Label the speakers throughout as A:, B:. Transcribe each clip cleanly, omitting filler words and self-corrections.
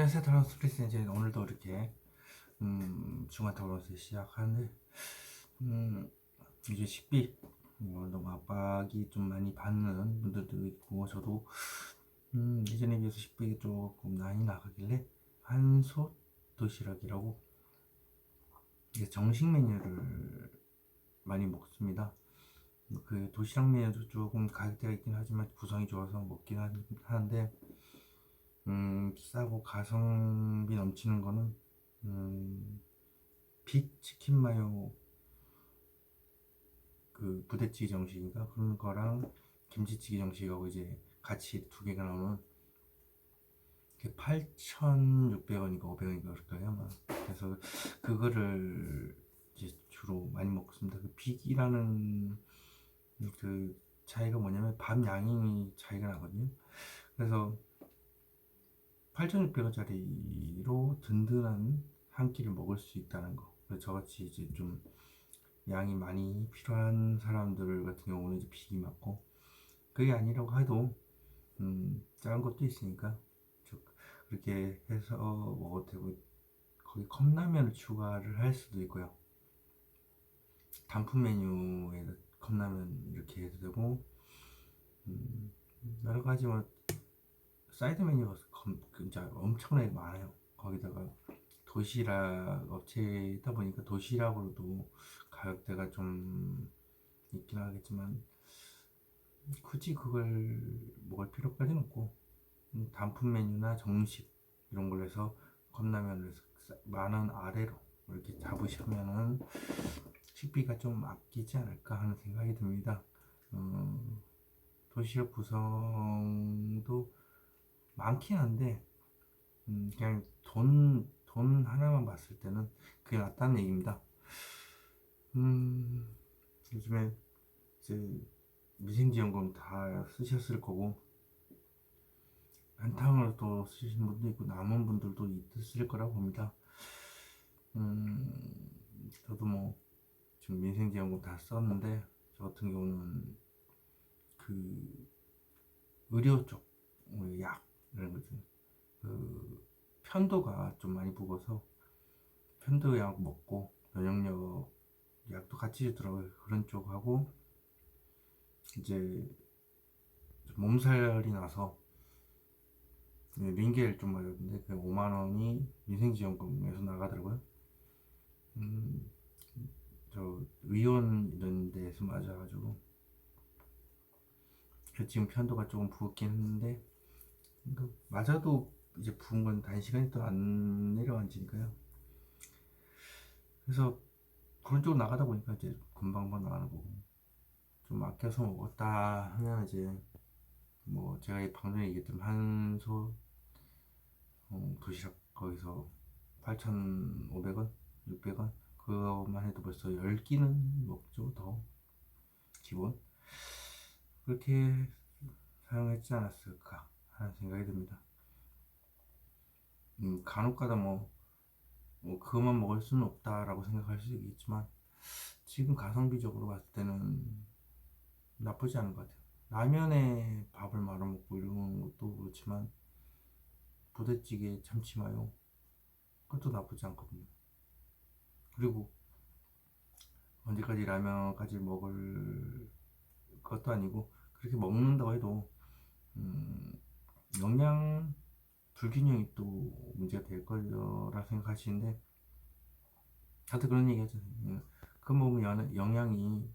A: 안녕하세요. 다른 스트레스 이제 오늘도 이렇게 중간 토론을 시작하는데 이제 식비 너무 압박이 좀 많이 받는 분들도 있고 저도 예전에 비해서 식비가 조금 많이 나가길래 한솥 도시락이라고 이제 정식 메뉴를 많이 먹습니다. 그 도시락 메뉴도 조금 가격대가 있긴 하지만 구성이 좋아서 먹긴 하는데 싸고 가성비 넘치는 거는 빅 치킨 마요 그 부대찌개 정식인가 그런 거랑 김치찌개 정식하고 이제 같이 두 개가 나오는 게 8,600원인가 500원인가 그럴까요 아마. 그래서 그거를 이제 주로 많이 먹습니다. 그 빅이라는 그 차이가 뭐냐면 밥 양이 차이가 나거든요. 그래서 8,600원짜리로 든든한 한 끼를 먹을 수 있다는 거. 그래서 저같이 이제 좀 양이 많이 필요한 사람들 같은 경우는 이제 빅이 맞고, 그게 아니라고 해도 작은 것도 있으니까 그렇게 해서 먹어도 되고, 거기 컵라면을 추가를 할 수도 있고요. 단품 메뉴에 컵라면 이렇게 해도 되고, 여러 가지 뭐 사이드 메뉴가 진짜 엄청나게 많아요. 거기다가 도시락 업체다 보니까 도시락으로도 가격대가 좀 있긴 하겠지만 굳이 그걸 먹을 필요까지는 없고, 단품 메뉴나 정식 이런 걸로 해서 컵라면을 만원 아래로 이렇게 잡으시면은 식비가 좀 아끼지 않을까 하는 생각이 듭니다. 도시락 구성도 많긴 한데 그냥 돈 하나만 봤을 때는 그게 낫다는 얘기입니다. 요즘에 이제 미생지원금 다 쓰셨을 거고 한탕을 또 쓰신 분도 있고 남은 분들도 있을 거라고 봅니다. 저도 뭐 지금 민생지원금 다 썼는데 저 같은 경우는 그 의료 쪽 약 이런 거죠. 그 편도가 좀 많이 부어서 편도약 먹고 면역력 약도 같이 주더라고요. 그런 쪽하고 이제 몸살이 나서 링겔 좀 맞았는데 그 5만 원이 민생지원금에서 나가더라고요. 저 의원 이런 데서 맞아가지고 지금 편도가 조금 부었긴 했는데 맞아도 이제 부은 건 단시간에 또 안 내려앉으니까요. 그래서 그런 쪽으로 나가다 보니까 이제 금방 나가는 거고, 좀 아껴서 먹었다 하면 이제 뭐 제가 방금에 얘기했던 한솥 도시락 거기서 8,500원 600원 그것만 해도 벌써 10끼는 먹죠. 더 기본 그렇게 사용했지 않았을까 하는 생각이 듭니다. 간혹가다 뭐 그것만 먹을 수는 없다라고 생각할 수 있겠지만 지금 가성비적으로 봤을 때는 나쁘지 않은 것 같아요. 라면에 밥을 말아 먹고 이런 것도 그렇지만 부대찌개 참치마요 그것도 나쁘지 않거든요. 그리고 언제까지 라면까지 먹을 것도 아니고, 그렇게 먹는다고 해도 영양 불균형이 또 문제가 될 거라 생각하시는데 다들 그런 얘기 하잖아요. 그 먹으면 영양이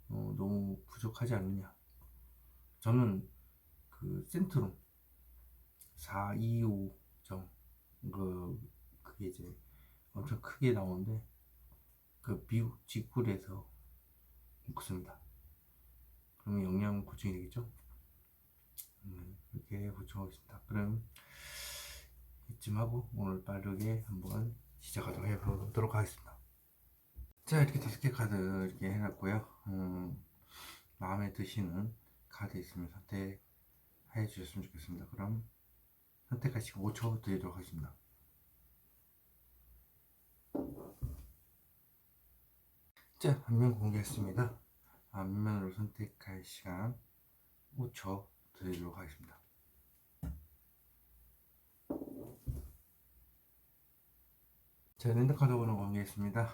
A: 너무 부족하지 않느냐. 저는 그 센트룸 425점 그게 이제 엄청 크게 나오는데 그 미국 직구에서 먹습니다. 그러면 영양 보충이 되겠죠? 이렇게 보충하겠습니다. 그럼 이쯤 하고 오늘 빠르게 한번 시작하도록 해보도록 하겠습니다. 자, 이렇게 5개 카드 이렇게 해놨고요. 마음에 드시는 카드 있으면 선택해 주셨으면 좋겠습니다. 그럼 선택하시고 5초 드리도록 하겠습니다. 자, 앞면 공개했습니다. 앞면으로 선택할 시간 5초 드리도록 하겠습니다. 제 랜드카드 번호 공개했습니다.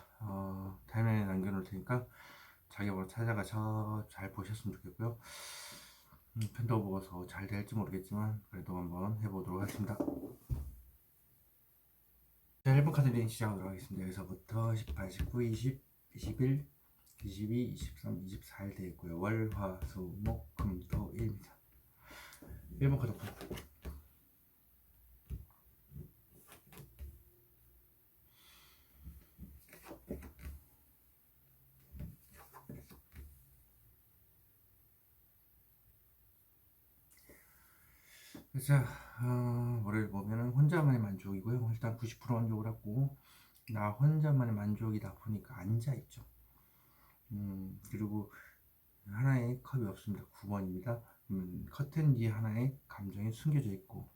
A: 타임라인에 남겨놓을 테니까 자기번호 찾아가서 잘 보셨으면 좋겠고요. 편도 보고서 잘 될지 모르겠지만 그래도 한번 해보도록 하겠습니다. 자, 1번 카드 리딩 시작하도록 하겠습니다. 여기서부터 18, 19, 20, 21, 22, 23, 24일 되어 있고요. 월, 화, 수, 목, 금, 토, 일입니다. 1번 카드 오픈. 자, 월요일 보면은 혼자만의 만족이고요. 일단 90% 만족을 하고 나 혼자만의 만족이다 보니까 앉아있죠. 그리고 하나의 컵이 없습니다. 9번입니다. 커튼 뒤에 하나의 감정이 숨겨져 있고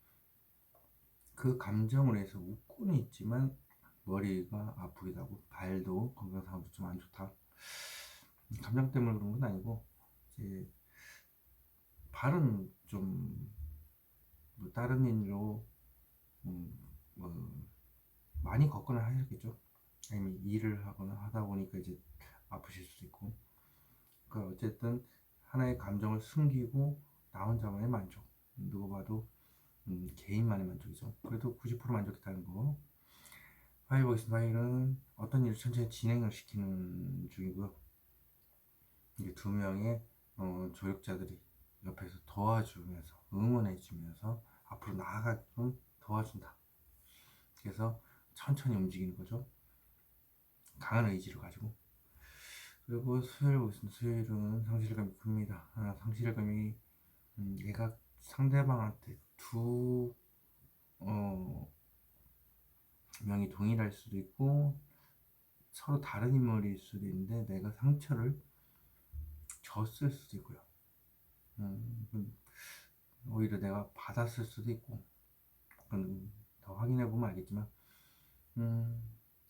A: 그 감정을 해서 웃고는 있지만 머리가 아프기도 하고 발도 건강상으로 좀 안 좋다. 감정 때문에 그런 건 아니고 이제 발은 좀뭐 다른 일로 뭐 많이 걷거나 하셨겠죠. 아니면 일을 하거나 하다 보니까 이제 아프실 수도 있고. 그러니까 어쨌든 하나의 감정을 숨기고 나 혼자만의 만족. 누구 봐도 개인만의 만족이죠. 그래도 90% 만족했다는 거. 파이브 보겠습니다. 파이는 어떤 일을 천천히 진행을 시키는 중이고요. 이게 두 명의 조력자들이 옆에서 도와주면서 응원해주면서 앞으로 나아가게끔 도와준다. 그래서 천천히 움직이는 거죠. 강한 의지를 가지고. 그리고 수요일 보겠습니다. 수요일은 상실감이 큽니다. 상실감이 얘가 상대방한테 두 명이 동일할 수도 있고 서로 다른 인물일 수도 있는데 내가 상처를 줬을 수도 있고요. 오히려 내가 받았을 수도 있고 그건 더 확인해 보면 알겠지만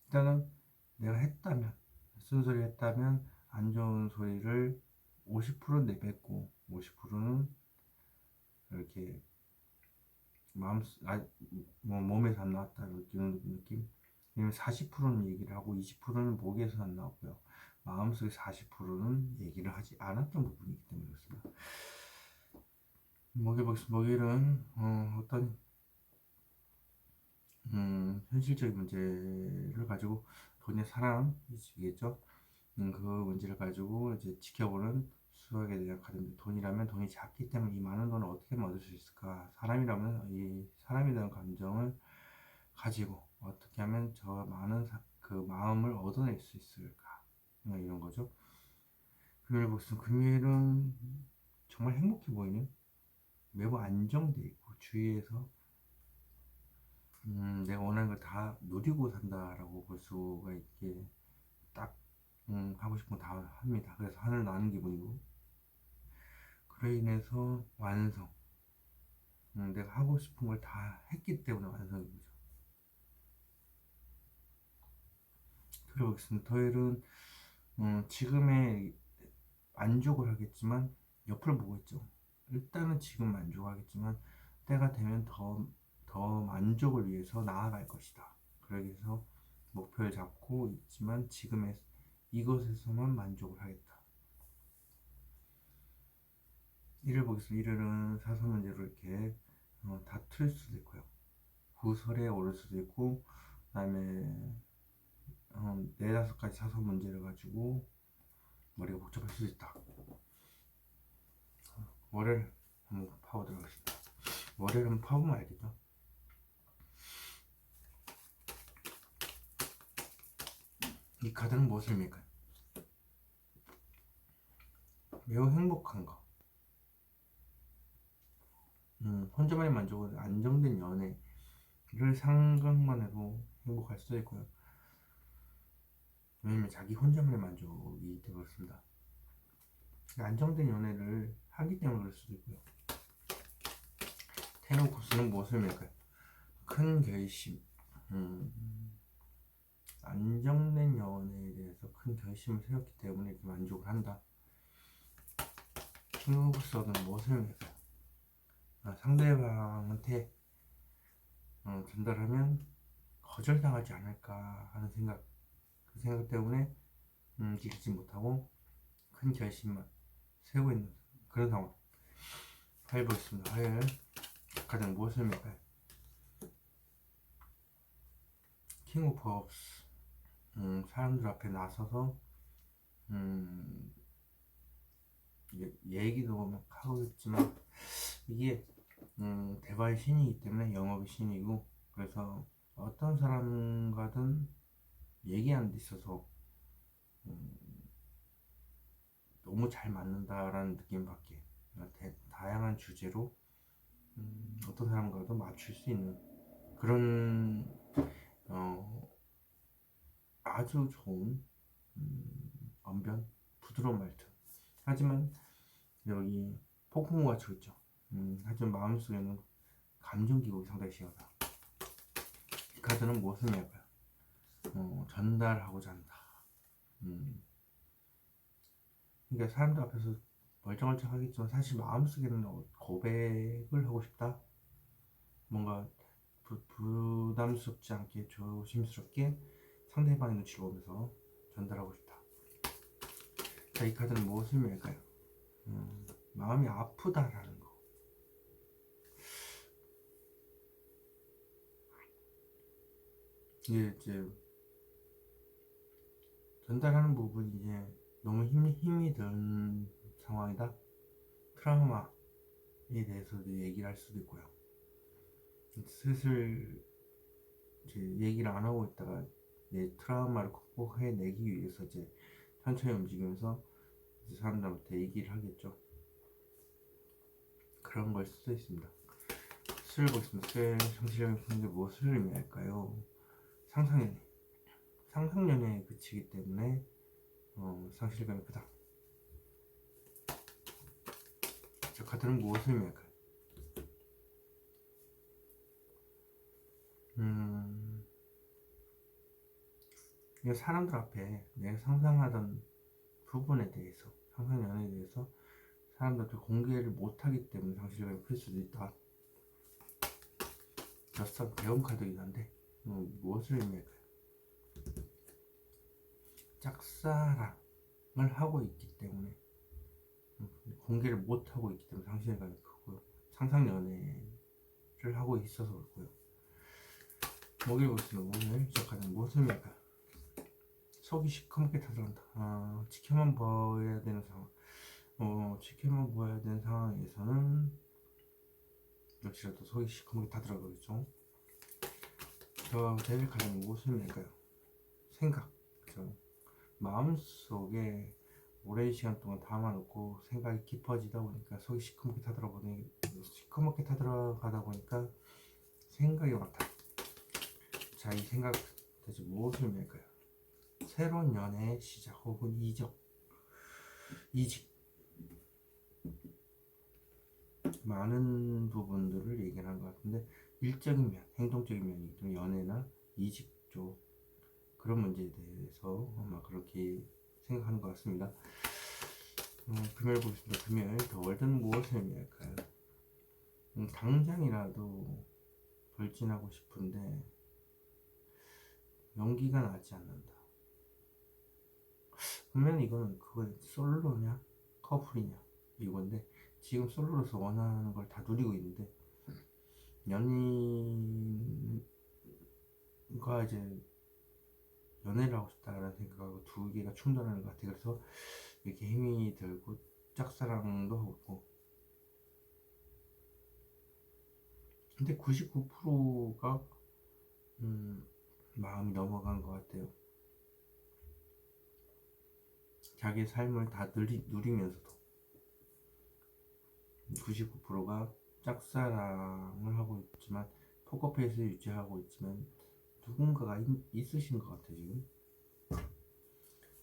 A: 일단은 내가 했다면 쓴소리 했다면 안 좋은 소리를 50%는 내뱉고 50%는 이렇게 몸에서 안 나왔다 이런 느낌. 아니면 40%는 얘기를 하고 20%는 목에서 안 나왔고요. 마음속에 40%는 얘기를 하지 않았던 부분이기 때문에 그렇습니다. 목요일은 어떤 현실적인 문제를 가지고 돈의 사랑이겠죠. 그 문제를 가지고 이제 지켜보는 수학에 대한 카드입니다. 돈이라면 돈이 작기 때문에 이 많은 돈을 어떻게 얻을 수 있을까? 사람이라면 이 사람에 대한 감정을 가지고 어떻게 하면 저 많은 그 마음을 얻어낼 수 있을까? 이런 거죠. 금요일 복습 금요일은 정말 행복해 보이는 매우 안정돼 있고 주위에서 내가 원하는 걸 다 누리고 산다라고 볼 수가 있게 딱 하고 싶은 거 다 합니다. 그래서 하늘 나는 기분이고 그로 인해서 완성. 내가 하고 싶은 걸 다 했기 때문에 완성인 거죠. 그려보겠습니다. 토요일은 지금의 만족을 하겠지만 옆을 보고 있죠. 일단은 지금 만족하겠지만 때가 되면 더 만족을 위해서 나아갈 것이다. 그러기 위해서 목표를 잡고 있지만 지금의 이것에서만 만족을 하겠다. 일을 보겠습니다. 일요일은 사서 문제로 이렇게 다툴 수도 있고요. 구설에 오를 수도 있고 그 다음에 네다섯 가지 사서 문제를 가지고 머리가 복잡할 수도 있다. 월요일 한번 파보도록 하겠습니다. 월요일 한번 파보면 알겠죠. 이 카드는 무엇을 의미할까요? 매우 행복한 거. 혼자만의 만족은 안정된 연애를 생각만 해도 행복할 수도 있고요. 왜냐면 자기 혼자만의 만족이기 때문에 그렇습니다. 안정된 연애를 하기 때문에 그럴 수도 있고요. 테노코스는 무엇을 의미할까요? 큰 결심. 안정된 연애에 대해서 큰 결심을 세웠기 때문에 이렇게 만족을 한다. 킹오브서는 무엇을 의미할까요? 상대방한테 전달하면 거절당하지 않을까 하는 생각, 그 생각 때문에 지키지 못하고 큰 결심만 세우고 있는 그런 상황. 화요일 보겠습니다. 화요일 가장 무엇을 할까요? 킹 오브 컵스. 사람들 앞에 나서서 얘기도 막 하고 있지만 이게 대화의 신이기 때문에, 영업의 신이고, 그래서 어떤 사람과든 얘기하는 데 있어서 너무 잘 맞는다라는 느낌밖에, 다양한 주제로 어떤 사람과도 맞출 수 있는 그런 아주 좋은 언변, 부드러운 말투. 하지만 여기 폭풍우가 치고 있죠. 하지만 마음속에는 감정 기복이 상당히 심하다. 이 카드는 무엇을 의미할까요? 전달하고자 한다. 그러니까 사람들 앞에서 멀쩡멀쩡 하겠지만 사실 마음속에는 고백을 하고 싶다. 뭔가 부담스럽지 않게 조심스럽게 상대방의 눈치를 보면서 전달하고 싶다. 자, 이 카드는 무엇을 의미할까요? 마음이 아프다라는 거. 이게 이제 전달하는 부분이 이제 너무 힘이 든 상황이다. 트라우마에 대해서도 얘기를 할 수도 있고요. 슬슬 이제 얘기를 안 하고 있다가 내 트라우마를 극복해내기 위해서 이제 천천히 움직이면서 이제 사람들한테 얘기를 하겠죠. 그런 걸 수도 있습니다. 수를 보겠습니다. 수의 정치적인 fun데 무엇을 의미할까요? 상상연애. 상상연애에 그치기 때문에 상실감이 크다. 저 카드는 무엇을 의미할까요? 이거 사람들 앞에 내가 상상하던 부분에 대해서, 상상연애에 대해서 사람들한테 공개를 못하기 때문에 상실감이 클 수도 있다. 낯선 배움 카드이긴 한데 무엇을 의미할까요? 짝사랑을 하고 있기 때문에, 공개를 못하고 있기 때문에 상실감이 크고요. 상상연애를 하고 있어서 그렇고요. 목요일 보겠습니다. 오늘 시작하는 무엇을 의미할까요? 속이 시커멓게 타들어간다. 지켜만 봐야 되는 상황. 지켜만 봐야 되는 상황에서는 역시라도 속이 시커멓게 타들어가겠죠. 저 데빌 카드는 무엇을 의미할까요? 생각. 그렇죠? 마음속에 오랜 시간 동안 담아놓고 생각이 깊어지다 보니까 속이 시커멓게 타들어가다 보니까 생각이 많다. 자, 이 생각 대체 무엇을 의미할까요? 새로운 연애의 시작 혹은 이직, 많은 부분들을 얘기하는 것 같은데, 일적인 면, 행동적인 면이기 때문에 연애나 이직 쪽 그런 문제에 대해서 아마 그렇게 생각하는 것 같습니다. 금요일 보겠습니다. 금요일 더 월드는 무엇을 의미할까요? 당장이라도 돌진하고 싶은데 용기가 나지 않는다. 그러면 이거는 그거 솔로냐 커플이냐 이건데, 지금 솔로로서 원하는 걸 다 누리고 있는데 연인과 이제 연애를 하고 싶다라는 생각하고 두 개가 충돌하는 것 같아요. 그래서 이렇게 힘이 들고 짝사랑도 하고 있고, 근데 99%가 마음이 넘어간 것 같아요. 자기의 삶을 다 누리면서도 99%가 짝사랑을 하고 있지만, 포커페이스 유지하고 있지만 누군가가 있으신 것 같아요 지금.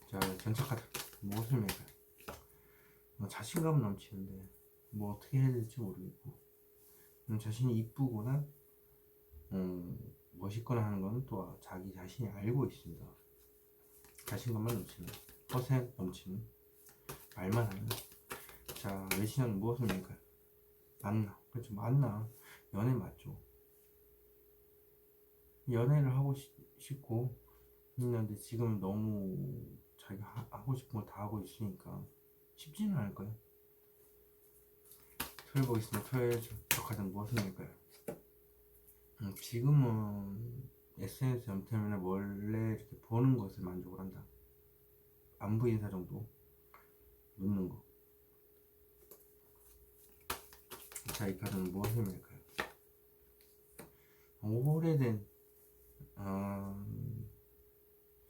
A: 자, 전체 카드 무엇을 매가요? 자신감 넘치는데 뭐 어떻게 해야 될지 모르겠고, 자신이 이쁘거나 멋있거나 하는 건 또 자기 자신이 알고 있습니다. 자신감만 넘치는, 허세 넘치는, 말만 하는. 자, 외신은 무엇을 매가요? 만나. 그렇죠, 만나. 연애 맞죠. 연애를 하고 싶고 있는데 지금 너무 자기가 하고 싶은 걸 다 하고 있으니까 쉽지는 않을 거예요. 토요일 보겠습니다. 토요일 저 가장 무엇을 낼까요? 지금은 SNS 연태면에 원래 이렇게 보는 것을 만족을 한다. 안부 인사 정도 묻는 거. 자, 이 카드는 무엇을 낼까요? 오래된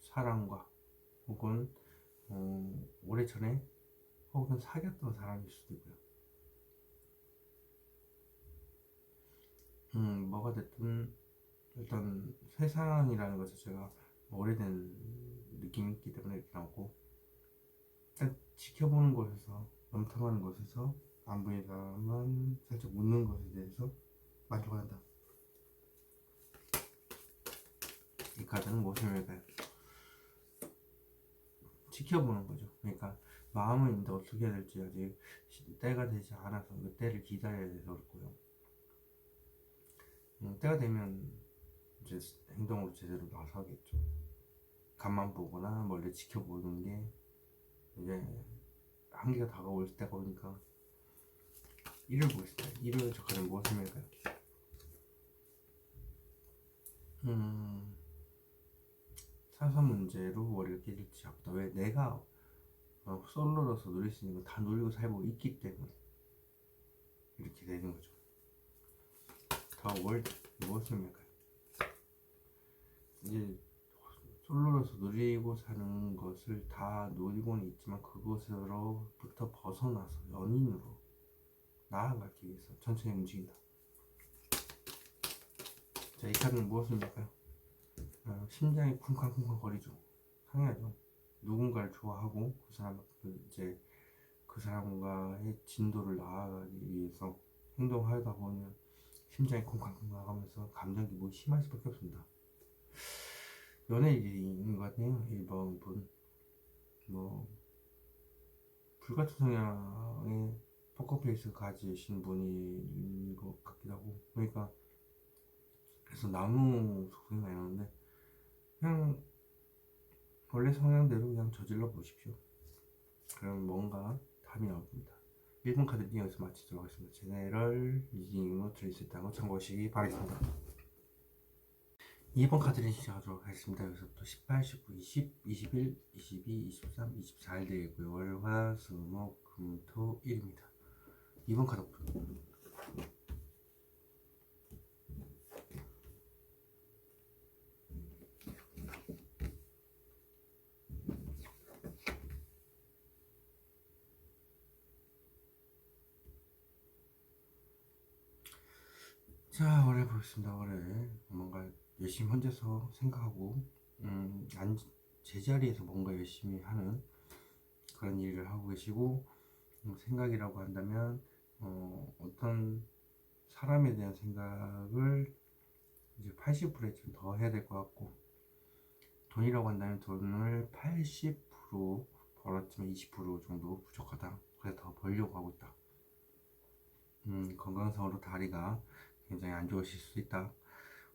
A: 사랑과 혹은 오래전에 혹은 사귀었던 사람일 수도 있고요. 뭐가 됐든 일단 세상이라는 것 자체가 오래된 느낌이 있기 때문에 이렇게 나오고, 일단 지켜보는 곳에서 넘탐하는 곳에서 안 보이다만 살짝 묻는 것에 대해서 만족한다. 이 카드는 무엇을 할까요? 지켜보는 거죠. 그러니까 마음은 이제 어떻게 해야 될지 아직 때가 되지 않아서 그 때를 기다려야 돼서 그렇고요. 때가 되면 이제 행동으로 제대로 나서겠죠. 간만 보거나 멀리 지켜보는 게 이제 한계가 다가올 때가 오니까. 일을 보겠습니다. 일을 저 카드는 무엇을 할까요? 사소한 문제로 머리가 깨질지 아프다. 왜? 내가 솔로로서 누릴 수 있는 거 다 누리고 살고 있기 때문에 이렇게 되는 거죠. 더 월드 무엇을 할까요? 이제 솔로로서 누리고 사는 것을 다 누리고는 있지만 그것으로부터 벗어나서 연인으로 나아가기 위해서 천천히 움직인다. 자, 이 카드는 무엇을 할까요? 심장이 쿵쾅쿵쾅 거리죠. 당연하죠. 누군가를 좋아하고 그 사람과의 진도를 나아가기 위해서 행동하다 보면 심장이 쿵쾅쿵쾅 하면서 감정 기복이 심할 수밖에 없습니다. 연예인인 것 같네요. 1번 분. 불같은 성향의 포커페이스 가지신 분인 것 같기도 하고, 그러니까 그래서 나무 속성이 많이 나오는데 그냥 원래 성향대로 그냥 저질러 보십시오. 그럼 뭔가 답이 나올 겁니다. 1번 카드 리딩 여기서 마치도록 하겠습니다. 제네럴 리딩으로 드릴 수 있다는 거 참고하시기 바라겠습니다. 2번 카드 리딩 시작하도록 하겠습니다. 여기서부터 18, 19, 20, 21, 22, 23, 24일 되겠고요. 월, 화, 수, 목, 금, 토, 일입니다. 2번 카드부터. 자, 월에 보겠습니다. 월에 뭔가 열심히 혼자서 생각하고 제자리에서 뭔가 열심히 하는 그런 일을 하고 계시고, 생각이라고 한다면 어떤 사람에 대한 생각을 이제 80%좀 더 해야 될 것 같고, 돈이라고 한다면 돈을 80% 벌었지만 20% 정도 부족하다. 그래서 더 벌려고 하고 있다. 건강상으로 다리가 굉장히 안 좋으실 수 있다.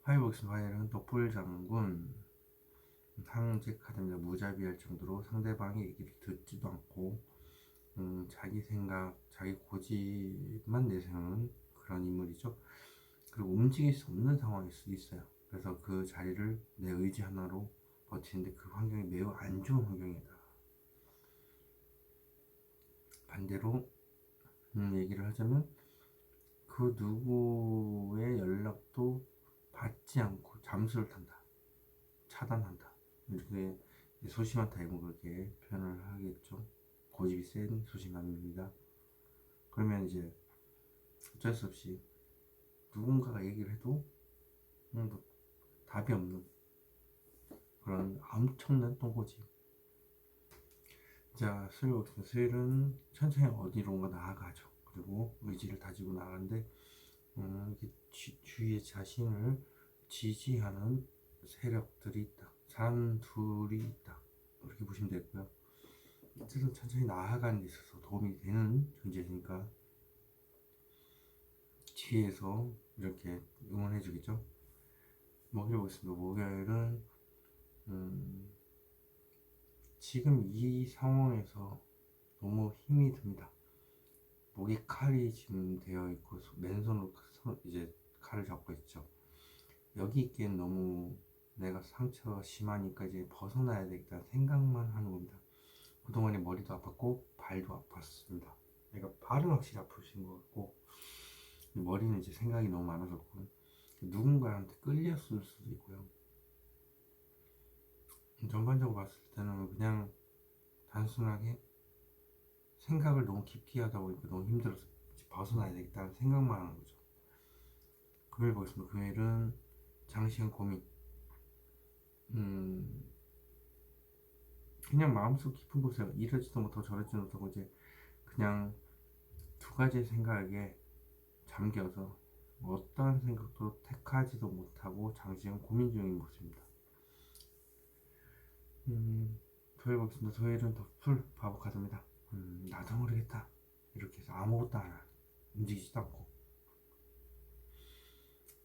A: 화요일 보겠습니다. 화요일은 덕불장군 상제 카드입니다. 무자비할 정도로 상대방의 얘기를 듣지도 않고 자기 생각, 자기 고집만 내세우는 그런 인물이죠. 그리고 움직일 수 없는 상황일 수도 있어요. 그래서 그 자리를 내 의지 하나로 버티는데 그 환경이 매우 안 좋은 환경이다. 반대로 얘기를 하자면 그 누구의 연락도 받지 않고 잠수를 탄다. 차단한다. 이렇게 소심한 타입은 그렇게 표현을 하겠죠. 고집이 센 소심함입니다. 그러면 이제 어쩔 수 없이 누군가가 얘기를 해도 답이 없는 그런 엄청난 똥고집. 자, 수요일은 천천히 어디론가 나아가죠. 그리고 의지를 다지고 나가는데 이렇게 주위에 자신을 지지하는 세력들이 있다. 사람 둘이 있다. 그렇게 보시면 되고요. 어쨌든 천천히 나아가는 데 있어서 도움이 되는 존재니까 뒤에서 이렇게 응원해 주겠죠. 목요일 보겠습니다. 목요일은 지금 이 상황에서 너무 힘이 듭니다. 목에 칼이 지금 되어 있고 맨손으로 이제 칼을 잡고 있죠. 여기 있기엔 너무 내가 상처가 심하니까 이제 벗어나야 되겠다 생각만 하는 겁니다. 그동안에 머리도 아팠고 발도 아팠습니다. 내가 발은 확실히 아프신 것 같고 머리는 이제 생각이 너무 많아서 누군가한테 끌렸을 수도 있고요. 전반적으로 봤을 때는 그냥 단순하게 생각을 너무 깊게 하다 보니까 너무 힘들어서 벗어나야 되겠다는 생각만 하는 거죠. 금요일 보겠습니다. 금요일은 장시간 고민. 그냥 마음속 깊은 곳에 이러지도 못하고 저러지도 못하고 이제 그냥 두 가지 생각에 잠겨서 어떠한 생각도 택하지도 못하고 장시간 고민 중인 모습입니다. 토요일 보겠습니다. 토요일은 더 풀 바보 카드입니다. 나도 모르겠다 이렇게 해서 아무것도 안 하는, 움직이지도 않고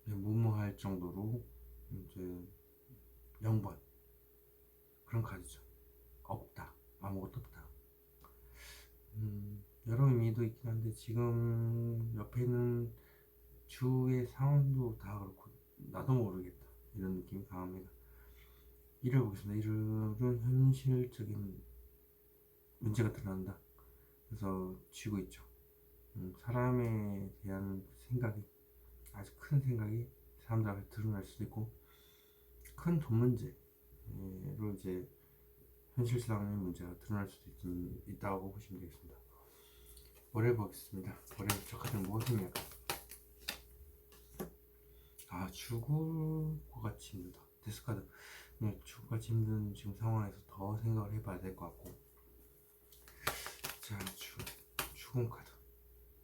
A: 무모할 정도로 이제 0번 그런 카드죠. 없다, 아무것도 없다. 여러 의미도 있긴 한데 지금 옆에 있는 주의 상황도 다 그렇고 나도 모르겠다 이런 느낌이 강합니다. 일을 보겠습니다. 일은 현실적인 문제가 드러난다. 그래서 쥐고 있죠. 사람에 대한 생각이, 아주 큰 생각이 사람들 앞에 드러날 수도 있고 큰 돈 문제로 이제 현실상의 문제가 드러날 수도 있다고 보시면 되겠습니다. 월요일 보겠습니다. 월요일 저 카드는 무엇입니까? 죽을 것 같이 힘들다. 데스카드. 죽을 것 같이 힘든 지금 상황에서 더 생각을 해봐야 될 것 같고. 자, 죽음 카드.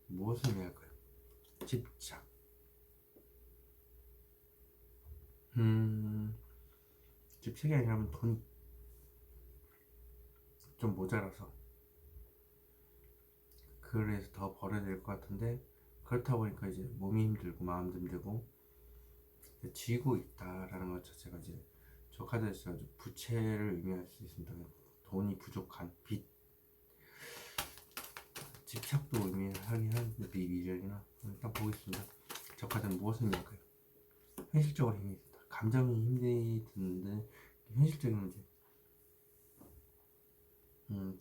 A: 무엇을 해야 할까요? 집착. 집착이 아니라면 돈이 좀 모자라서 그래서 더 벌어야 될 것 같은데, 그렇다 보니까 이제 몸이 힘들고 마음도 힘들고 쥐고 있다라는 것 자체가 이제 저 카드에서 부채를 의미할 수 있습니다. 돈이 부족한 빚, 집착도 의미하긴 하는데 미련이나 일단 보겠습니다. 저 카드는 무엇을 의미할까요? 현실적으로 힘이 든다. 감정이 힘이 드는데 현실적인 문제.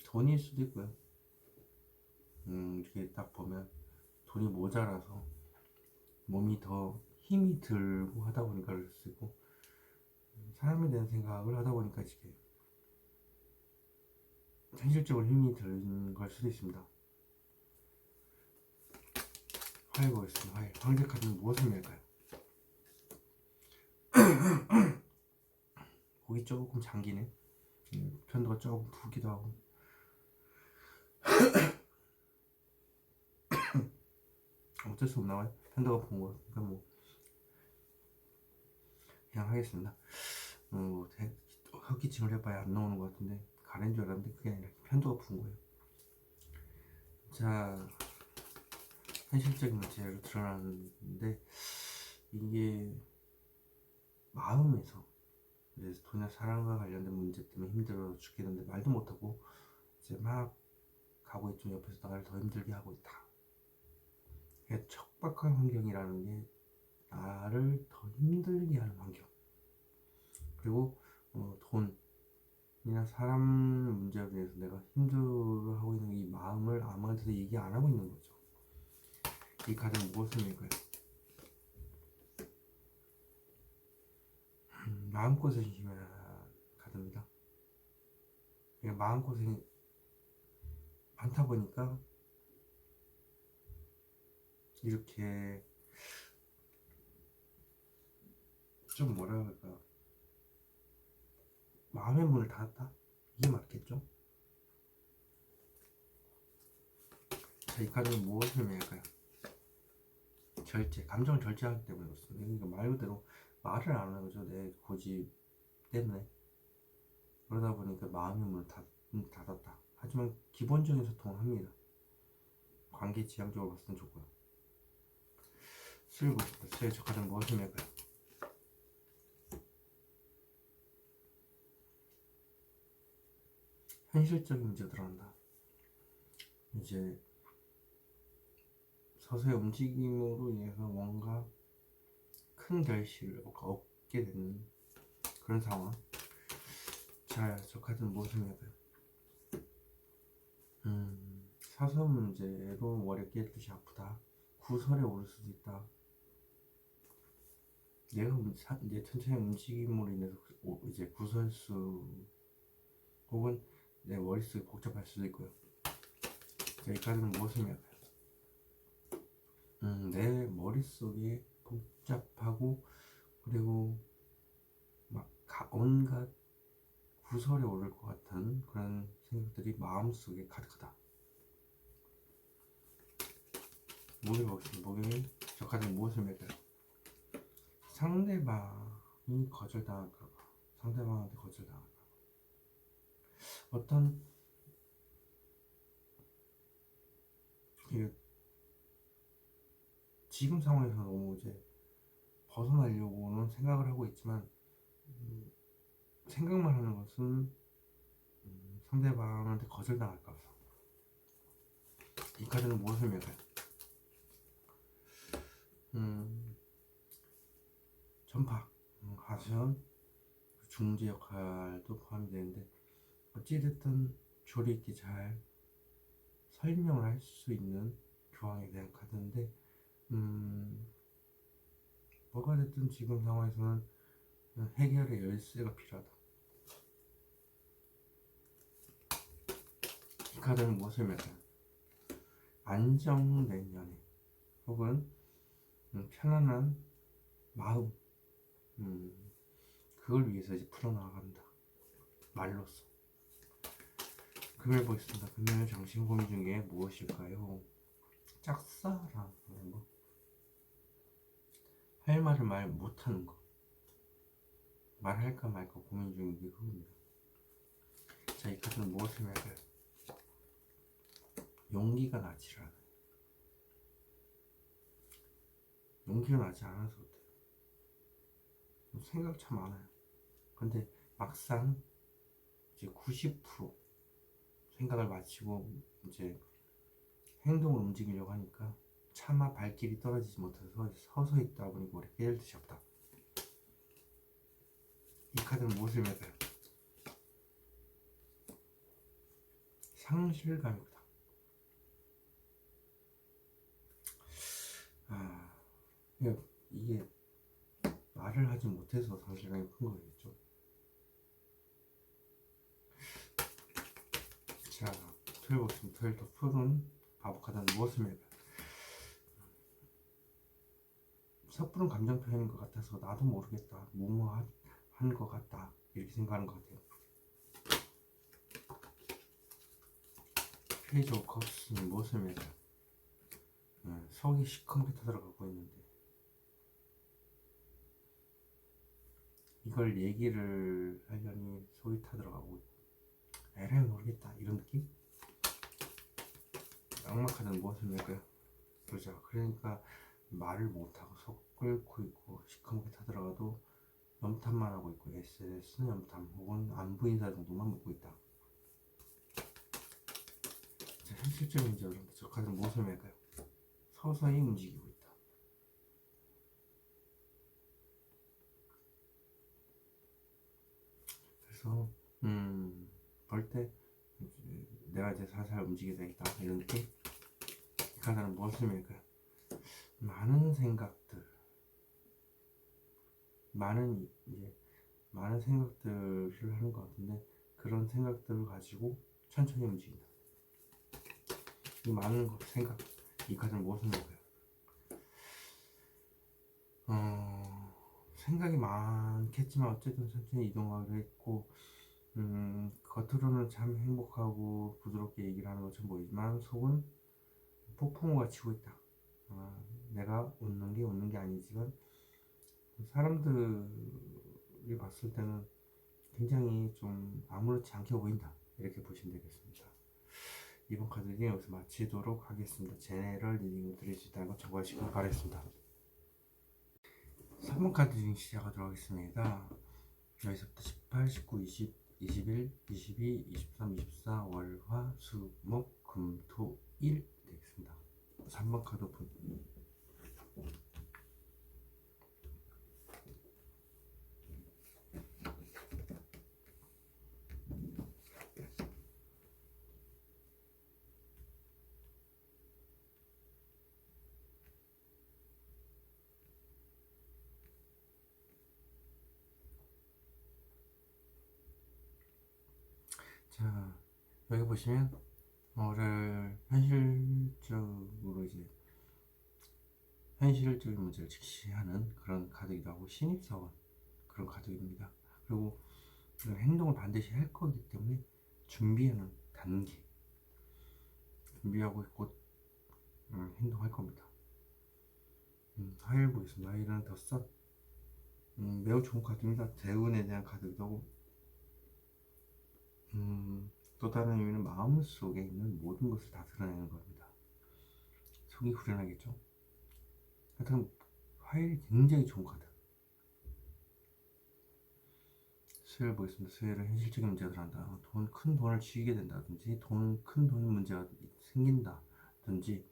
A: 돈일 수도 있고요. 이렇게 딱 보면 돈이 모자라서 몸이 더 힘이 들고 하다 보니까 그럴 수 있고, 사람에 대한 생각을 하다 보니까 이게 현실적으로 힘이 드는 걸 수도 있습니다. 화일 보겠습니다. 화일. 황제 카드는 무엇을 의미할까요? 목이 조금 잠기네. 편도가 조금 부기도 하고. 어쩔 수 없나봐요. 편도가 부은 거. 그러니까 뭐 그냥 하겠습니다. 헛기침을 해봐야 안 나오는 것 같은데 가래인 줄 알았는데 그게 아니라 편도가 부은 거예요. 자, 현실적인 문제로 드러나는데 이게 마음에서 이제 돈이나 사랑과 관련된 문제 때문에 힘들어 죽겠는데 말도 못하고 이제 막 가고 있죠. 옆에서 나를 더 힘들게 하고 있다. 척박한 환경이라는 게 나를 더 힘들게 하는 환경. 그리고 돈이나 사람 문제에 대해서 내가 힘들어하고 있는 이 마음을 아무한테도 얘기 안 하고 있는 거죠. 이 카드는 무엇을 의미할까요? 마음고생이 심한 카드입니다. 마음고생이 많다 보니까 이렇게 좀 뭐라 그럴까, 마음의 문을 닫았다? 이게 맞겠죠? 자, 이 카드는 무엇을 의미할까요? 절제, 감정을 절제하기 때문에 그렇습니다. 그러니까 말 그대로 말을 안 하는 거죠. 내 고집 때문에. 그러다 보니까 마음의 문을 닫았다. 하지만 기본적인 소통을 합니다. 관계 지향적으로 봤을 땐 좋고요. 수일 보겠습니다. 수일 저 카드는 무엇을 의미할까요? 현실적인 문제가 들어간다. 이제 서서히 움직임으로 인해서 뭔가 큰 결실을 얻게 되는 그런 상황. 자, 저 카드는 무엇을 해봐요? 사소한 문제로 머리가 깨질 듯이 아프다. 구설에 오를 수도 있다. 내가 이제 천천히 움직임으로 인해서 이제 구설수 혹은 내 머릿속이 복잡할 수도 있고요. 자, 이 카드는 무엇을 해봐요? 내 머릿속이 복잡하고 그리고 막 온갖 구설에 오를 것 같은 그런 생각들이 마음속에 가득하다. 목요일 보겠습니다. 목요일 저 카드는 무엇을 맺어요? 상대방이 거절당할까봐, 상대방한테 거절당할까봐 어떤 지금 상황에서 너무 이제 벗어나려고는 생각을 하고 있지만 생각만 하는 것은 상대방한테 거절당할까봐. 이 카드는 무엇을 맺어요? 전파, 하수연, 중재 역할도 포함이 되는데 어찌됐든 조리 있게 잘 설명을 할 수 있는 교황에 대한 카드인데 뭐가 됐든 지금 상황에서는 해결의 열쇠가 필요하다. 이 카드는 무엇을 맺어요? 안정된 연애 혹은 편안한 마음, 그걸 위해서 이제 풀어나간다. 말로써. 금요일 보겠습니다. 금요일 정신 고민 중에 무엇일까요? 짝사랑하는 거, 할 말을 말 못하는 거, 말할까 말까 고민 중인 게 그겁니다. 자, 이 카드는 무엇을 말까요? 용기가 나지를 않아요. 용기가 나지 않아서 그래요. 생각 참 많아요. 근데 막상 이제 90% 생각을 마치고 이제 행동을 움직이려고 하니까 차마 발길이 떨어지지 못해서 서서 있다 보니 머리 깨질 듯이 없다. 이 카드는 무엇을 맺어요? 상실감이 크다. 이게 말을 하지 못해서 상실감이 큰 거겠죠. 자, 토요일 보겠습니다. 토요일 더 푸른 바보 카드는 무엇을 맺어요? 섣부른 감정 표현인 것 같아서 나도 모르겠다, 무모한 것 같다, 이렇게 생각하는 것 같아요. 페이지 오브 컵스는 무엇을 맺어요? 속이 시커멓게 타들어가고 있는데 이걸 얘기를 하려니 속이 타들어가고 에라이 모르겠다, 이런 느낌? 악마 카드는 무엇을 맺어요? 그렇죠. 그러니까 말을 못하고 속 끓고 있고 시커멓게 타들어가도 염탐만 하고 있고 SNS는 염탐 혹은 안부 인사 정도만 묻고 있다. 자, 현실적인 문제 여러분들, 저 카드는 무엇을 맺어요? 서서히 움직이고 있다. 그래서 볼 때 내가 이제 살살 움직이다 있다, 이런 느낌? 이 카드는 무엇을 맺어요? 많은 생각들, 많은 생각들을 하는 것 같은데 그런 생각들을 가지고 천천히 움직인다. 이 많은 생각, 이 카드는 무엇을 맺어요? 생각이 많겠지만 어쨌든 천천히 이동하기로 했고 겉으로는 참 행복하고 부드럽게 얘기를 하는 것처럼 보이지만 속은 폭풍우가 치고 있다. 내가 웃는 게 아니지만 사람들이 봤을 때는 굉장히 좀 아무렇지 않게 보인다, 이렇게 보시면 되겠습니다. 이번 카드 리딩 여기서 마치도록 하겠습니다. 제네럴 리딩을 드릴 수 있다는 거 참고하시길 바라겠습니다. 3번 카드 리딩 시작하도록 하겠습니다. 여기서부터 18, 19, 20 21, 22, 23, 24 월, 화, 수, 목, 금, 토, 일 되겠습니다. 3번 카드 오픈. 자, 여기 보시면 뭐를 현실적으로 이제 현실적인 문제를 직시하는 그런 카드이기도 하고 신입사원 그런 카드입니다. 그리고 행동을 반드시 할 거기 때문에 준비하는 단계, 준비하고 곧 행동할 겁니다. 화요일 보겠습니다. 화요일은 더선 매우 좋은 카드입니다. 대운에 대한 카드이기도 하고 또 다른 의미는 마음속에 있는 모든 것을 다 드러내는 겁니다. 속이 후련하겠죠? 하여튼 화요일이 굉장히 좋은 카드. 수요일 보겠습니다. 수요일은 현실적인 문제가 한다. 큰 돈을 쥐게 된다든지 큰 돈 문제가 생긴다든지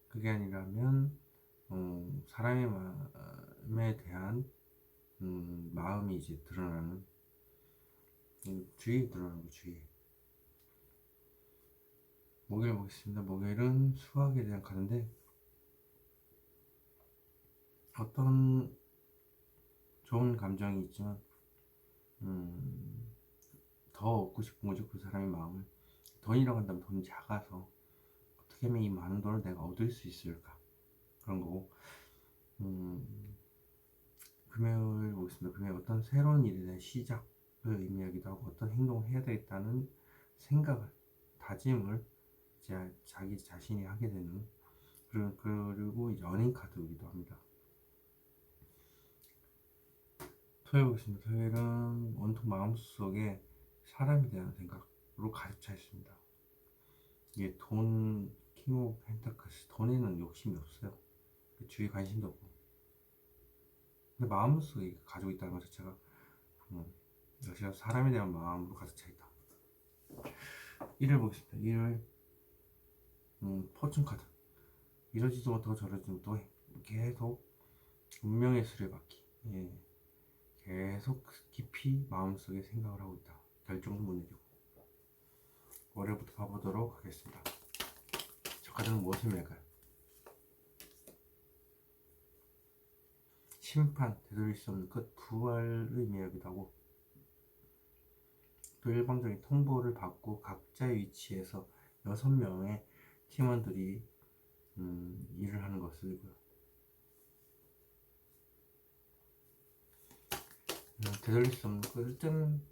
A: 그게 아니라면 사람의 마음에 대한 마음이 이제 드러나는 주의에 드러나는 거 주의. 목요일 보겠습니다. 목요일은 수학에 대한 카드인데 어떤 좋은 감정이 있지만 더 얻고 싶은 거죠. 그 사람의 마음을. 돈이라고 한다면 돈이 작아서 어떻게 하면 이 많은 돈을 내가 얻을 수 있을까 그런 거고 금요일 보겠습니다. 금요일 어떤 새로운 일에 대한 시작을 의미하기도 하고 어떤 행동을 해야 되겠다는 생각을 다짐을 이제 자기 자신이 하게 되는 그리고 연인 카드이기도 합니다. 토요일 보겠습니다. 토요일은 온통 마음속에 사람에 대한 생각으로 가득 차 있습니다. 이게 킹 오브 펜타클스, 돈에는 욕심이 없어요. 주위에 관심도 없고. 근데 마음속에 가지고 있다는 것 자체가 역시 사람에 대한 마음으로 가득 차 있다. 일요일 보겠습니다. 일요일 포춘 카드. 이러지도 못하고 저러지도 못하고 계속 운명의 수레바퀴. 예. 계속 깊이 마음속에 생각을 하고 있다. 결정도 못 내리고. 월요일부터 봐보도록 하겠습니다. 저 카드는 무엇을 말까요? 심판, 되돌릴 수 없는 끝, 부활을 의미하기도 하고 또 일방적인 통보를 받고 각자의 위치에서 6명의 팀원들이 일을 하는 것이고요. 되돌릴 수 없는 끝은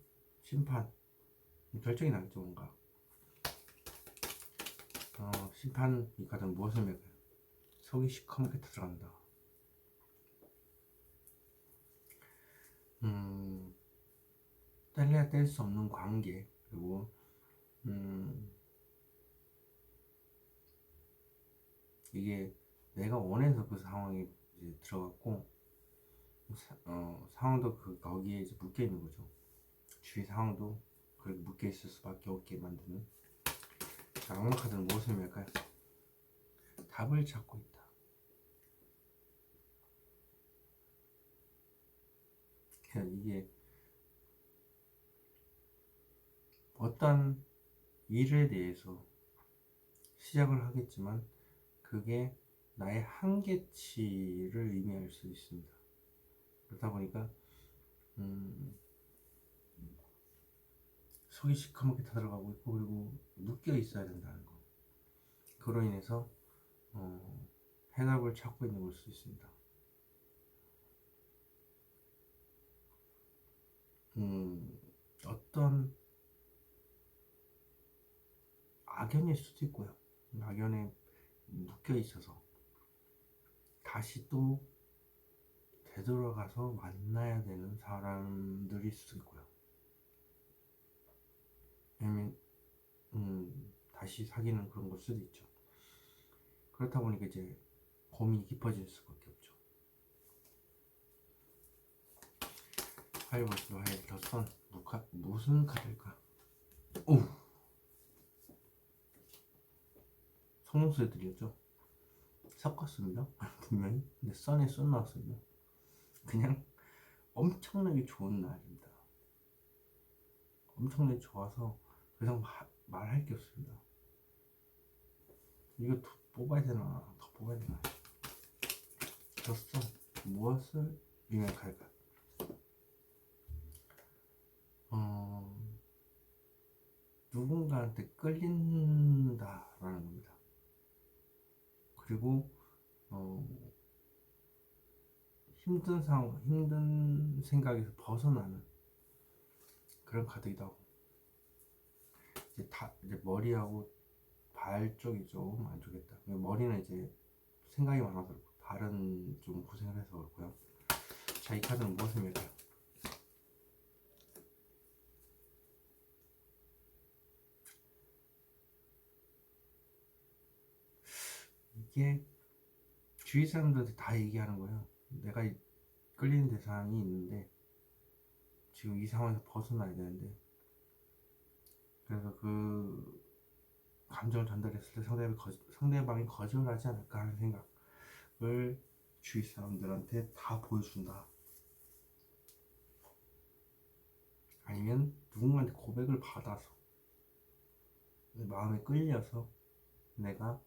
A: 심판, 결정이 나겠죠. 뭔가 심판 이 카드는 무엇을 말까요? 속이 시커멓게 들어간다. 뗄래야 뗄 수 없는 관계, 그리고 이게 내가 원해서 그 상황에 이제 들어갔고 상황도 거기에 이제 묶여 있는 거죠. 주위 상황도 그렇게 묶여 있을 수밖에 없게 만드는. 자, 악마 카드는 무엇을 말까요? 답을 찾고 있다. 그냥 이게 어떤 일에 대해서 시작을 하겠지만 그게 나의 한계치를 의미할 수 있습니다. 그렇다 보니까 속이 시커멓게 타들어가고 있고 그리고 묶여 있어야 된다는 거. 그로 인해서 해답을 찾고 있는 걸 수 있습니다. 어떤 악연일 수도 있고요. 악연에 묶여 있어서 다시 또 되돌아가서 만나야 되는 사람들일 수도 있고요. 왜냐면 다시 사귀는 그런 걸 수도 있죠. 그렇다 보니까 이제 고민이 깊어질 수밖에 없죠. 화요일 보시면 화요일 더선 무카드. 무슨 카드일까? 오! 성령수에 들렸죠? 섞었습니다. 분명히. 근데 썬에 썬 나왔습니다. 그냥 엄청나게 좋은 날입니다. 엄청나게 좋아서 더 이상 말할 게 없습니다. 이거 더 뽑아야 되나? 더 뽑아야 되나? 졌어. 무엇을 유명할까? 누군가한테 끌린다라는 겁니다. 그리고 힘든 상황, 힘든 생각에서 벗어나는 그런 카드이기도 하고, 이제 머리하고 발 쪽이 좀 안 좋겠다. 머리는 이제 생각이 많아서 그렇고 발은 좀 고생을 해서 그렇고요. 자, 이 카드는 무엇을 의미할까요? 이게 주위 사람들한테 다 얘기하는 거예요. 내가 끌리는 대상이 있는데 지금 이 상황에서 벗어나야 되는데, 그래서 그 감정을 전달했을 때 상대방이 거절하지 않을까 하는 생각을 주위 사람들한테 다 보여준다. 아니면 누군가한테 고백을 받아서 마음에 끌려서 내가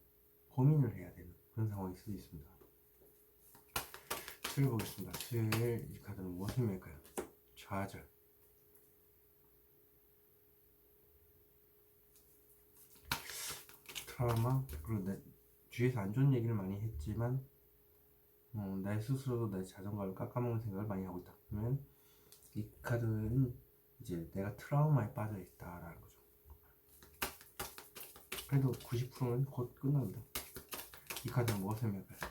A: 고민을 해야 되는 그런 상황일 수도 있습니다. 수요일 보겠습니다. 수요일 이 카드는 무엇을 의미할까요? 좌절. 트라우마. 그리고 내 주위에서 안 좋은 얘기를 많이 했지만 내 스스로도 내 자존감을 깎아먹는 생각을 많이 하고 있다. 그러면 이 카드는 이제 내가 트라우마에 빠져 있다라는 거죠. 그래도 90%는 곧 끝납니다. 이 카드는 무엇을 의미할까요?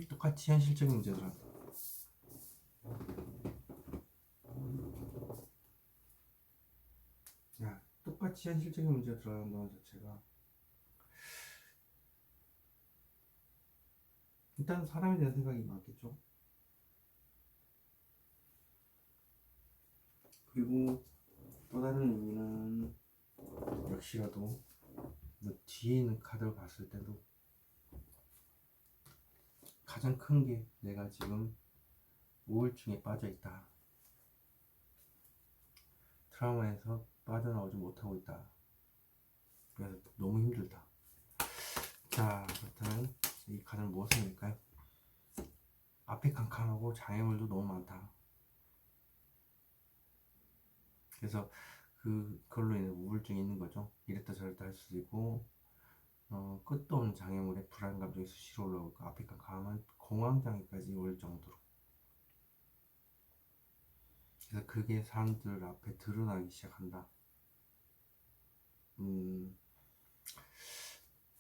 A: 똑같이 현실적인 문제들은 똑같이 현실적인 문제가 들어간다는 자체가 일단 사람에 대한 생각이 많겠죠. 그리고 또 다른 의미는 역시라도 뒤에 있는 카드를 봤을 때도 가장 큰 게 내가 지금 우울증에 빠져 있다. 트라우마에서 빠져나오지 못하고 있다. 그래서 너무 힘들다. 자, 그렇다면 이 카드는 무엇을 의미할까요? 앞에 캄캄하고 장애물도 너무 많다. 그래서 그걸로 인해 우울증이 있는 거죠. 이랬다 저랬다 할 수도 있고, 끝도 없는 장애물에 불안 감정이 수시로 올라오고 앞에 캄캄한 공황장애까지 올 정도로. 그래서 그게 사람들 앞에 드러나기 시작한다.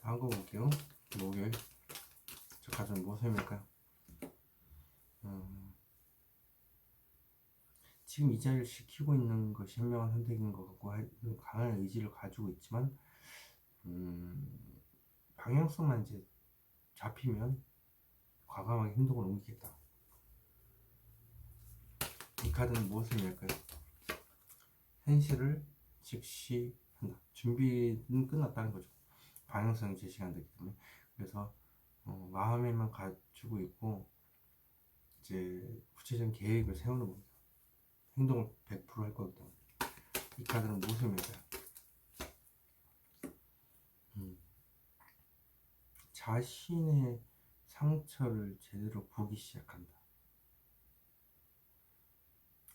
A: 다음 거 볼게요. 목요일. 저 카드는 무엇을 의미할까요? 지금 이 자리를 지키고 있는 것이 현명한 선택인 것 같고 강한 의지를 가지고 있지만 방향성만 이제 잡히면 과감하게 행동을 옮기겠다. 이 카드는 무엇을 의미할까요? 현실을 직시한다. 준비는 끝났다는 거죠. 방향성이 제시가 안 되기 때문에. 그래서 마음에만 가지고 있고 이제 구체적인 계획을 세우는 겁니다. 행동을 100%할 거기 때문에. 이 카드는 무엇을 의미할까요? 자신의 상처를 제대로 보기 시작한다.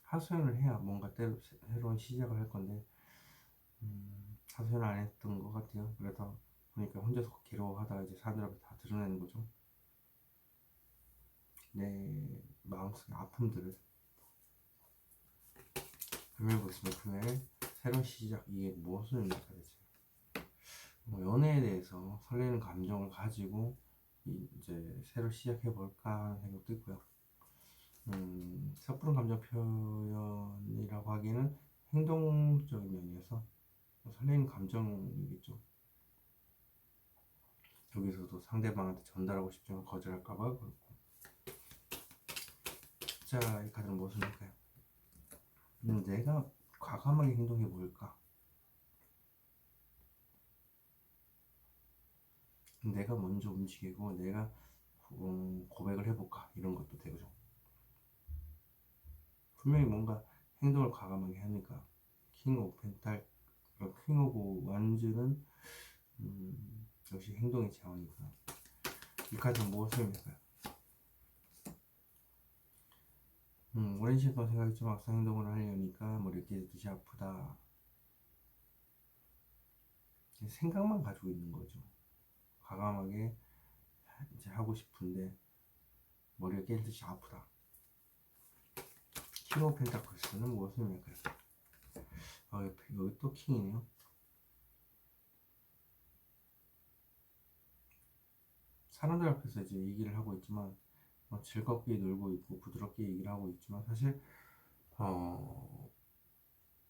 A: 하소연을 해야 뭔가 새로운 시작을 할 건데 하소연 안 했던 것 같아요. 그래서 보니까 혼자서 괴로워하다가 이제 사람들 앞에 다 드러내는 거죠. 내 마음속의 아픔들을. 금요일 보겠습니다. 금요일 새로운 시작. 이게 무엇을 의미할까 대체? 연애에 대해서 설레는 감정을 가지고 이제 새로 시작해 볼까 하는 생각도 있고요. 섣부른 감정 표현이라고 하기에는 행동적인 면에서 설레는 감정이겠죠. 여기서도 상대방한테 전달하고 싶지만 거절할까봐 그렇고. 자, 이 카드는 무엇입니까요? 내가 과감하게 행동해 볼까? 내가 먼저 움직이고 내가 고백을 해볼까? 이런 것도 되죠. 분명히 뭔가 행동을 과감하게 하니까 킹 오브 펜탈, 킹 오브 완즈는 역시 행동의 제왕이구나. 이 카드는 무엇을 의미할까요? 오랜 시간 동안 생각했지만 막상 행동을 하려니까 머리가 깨지듯이 아프다. 생각만 가지고 있는 거죠. 과감하게 이제 하고 싶은데 머리가 깨지듯이 아프다. 킹 오브 펜타클스는 무엇을 의미할까요? 여기 또 킹이네요. 사람들 앞에서 이제 얘기를 하고 있지만 즐겁게 놀고 있고 부드럽게 얘기를 하고 있지만 사실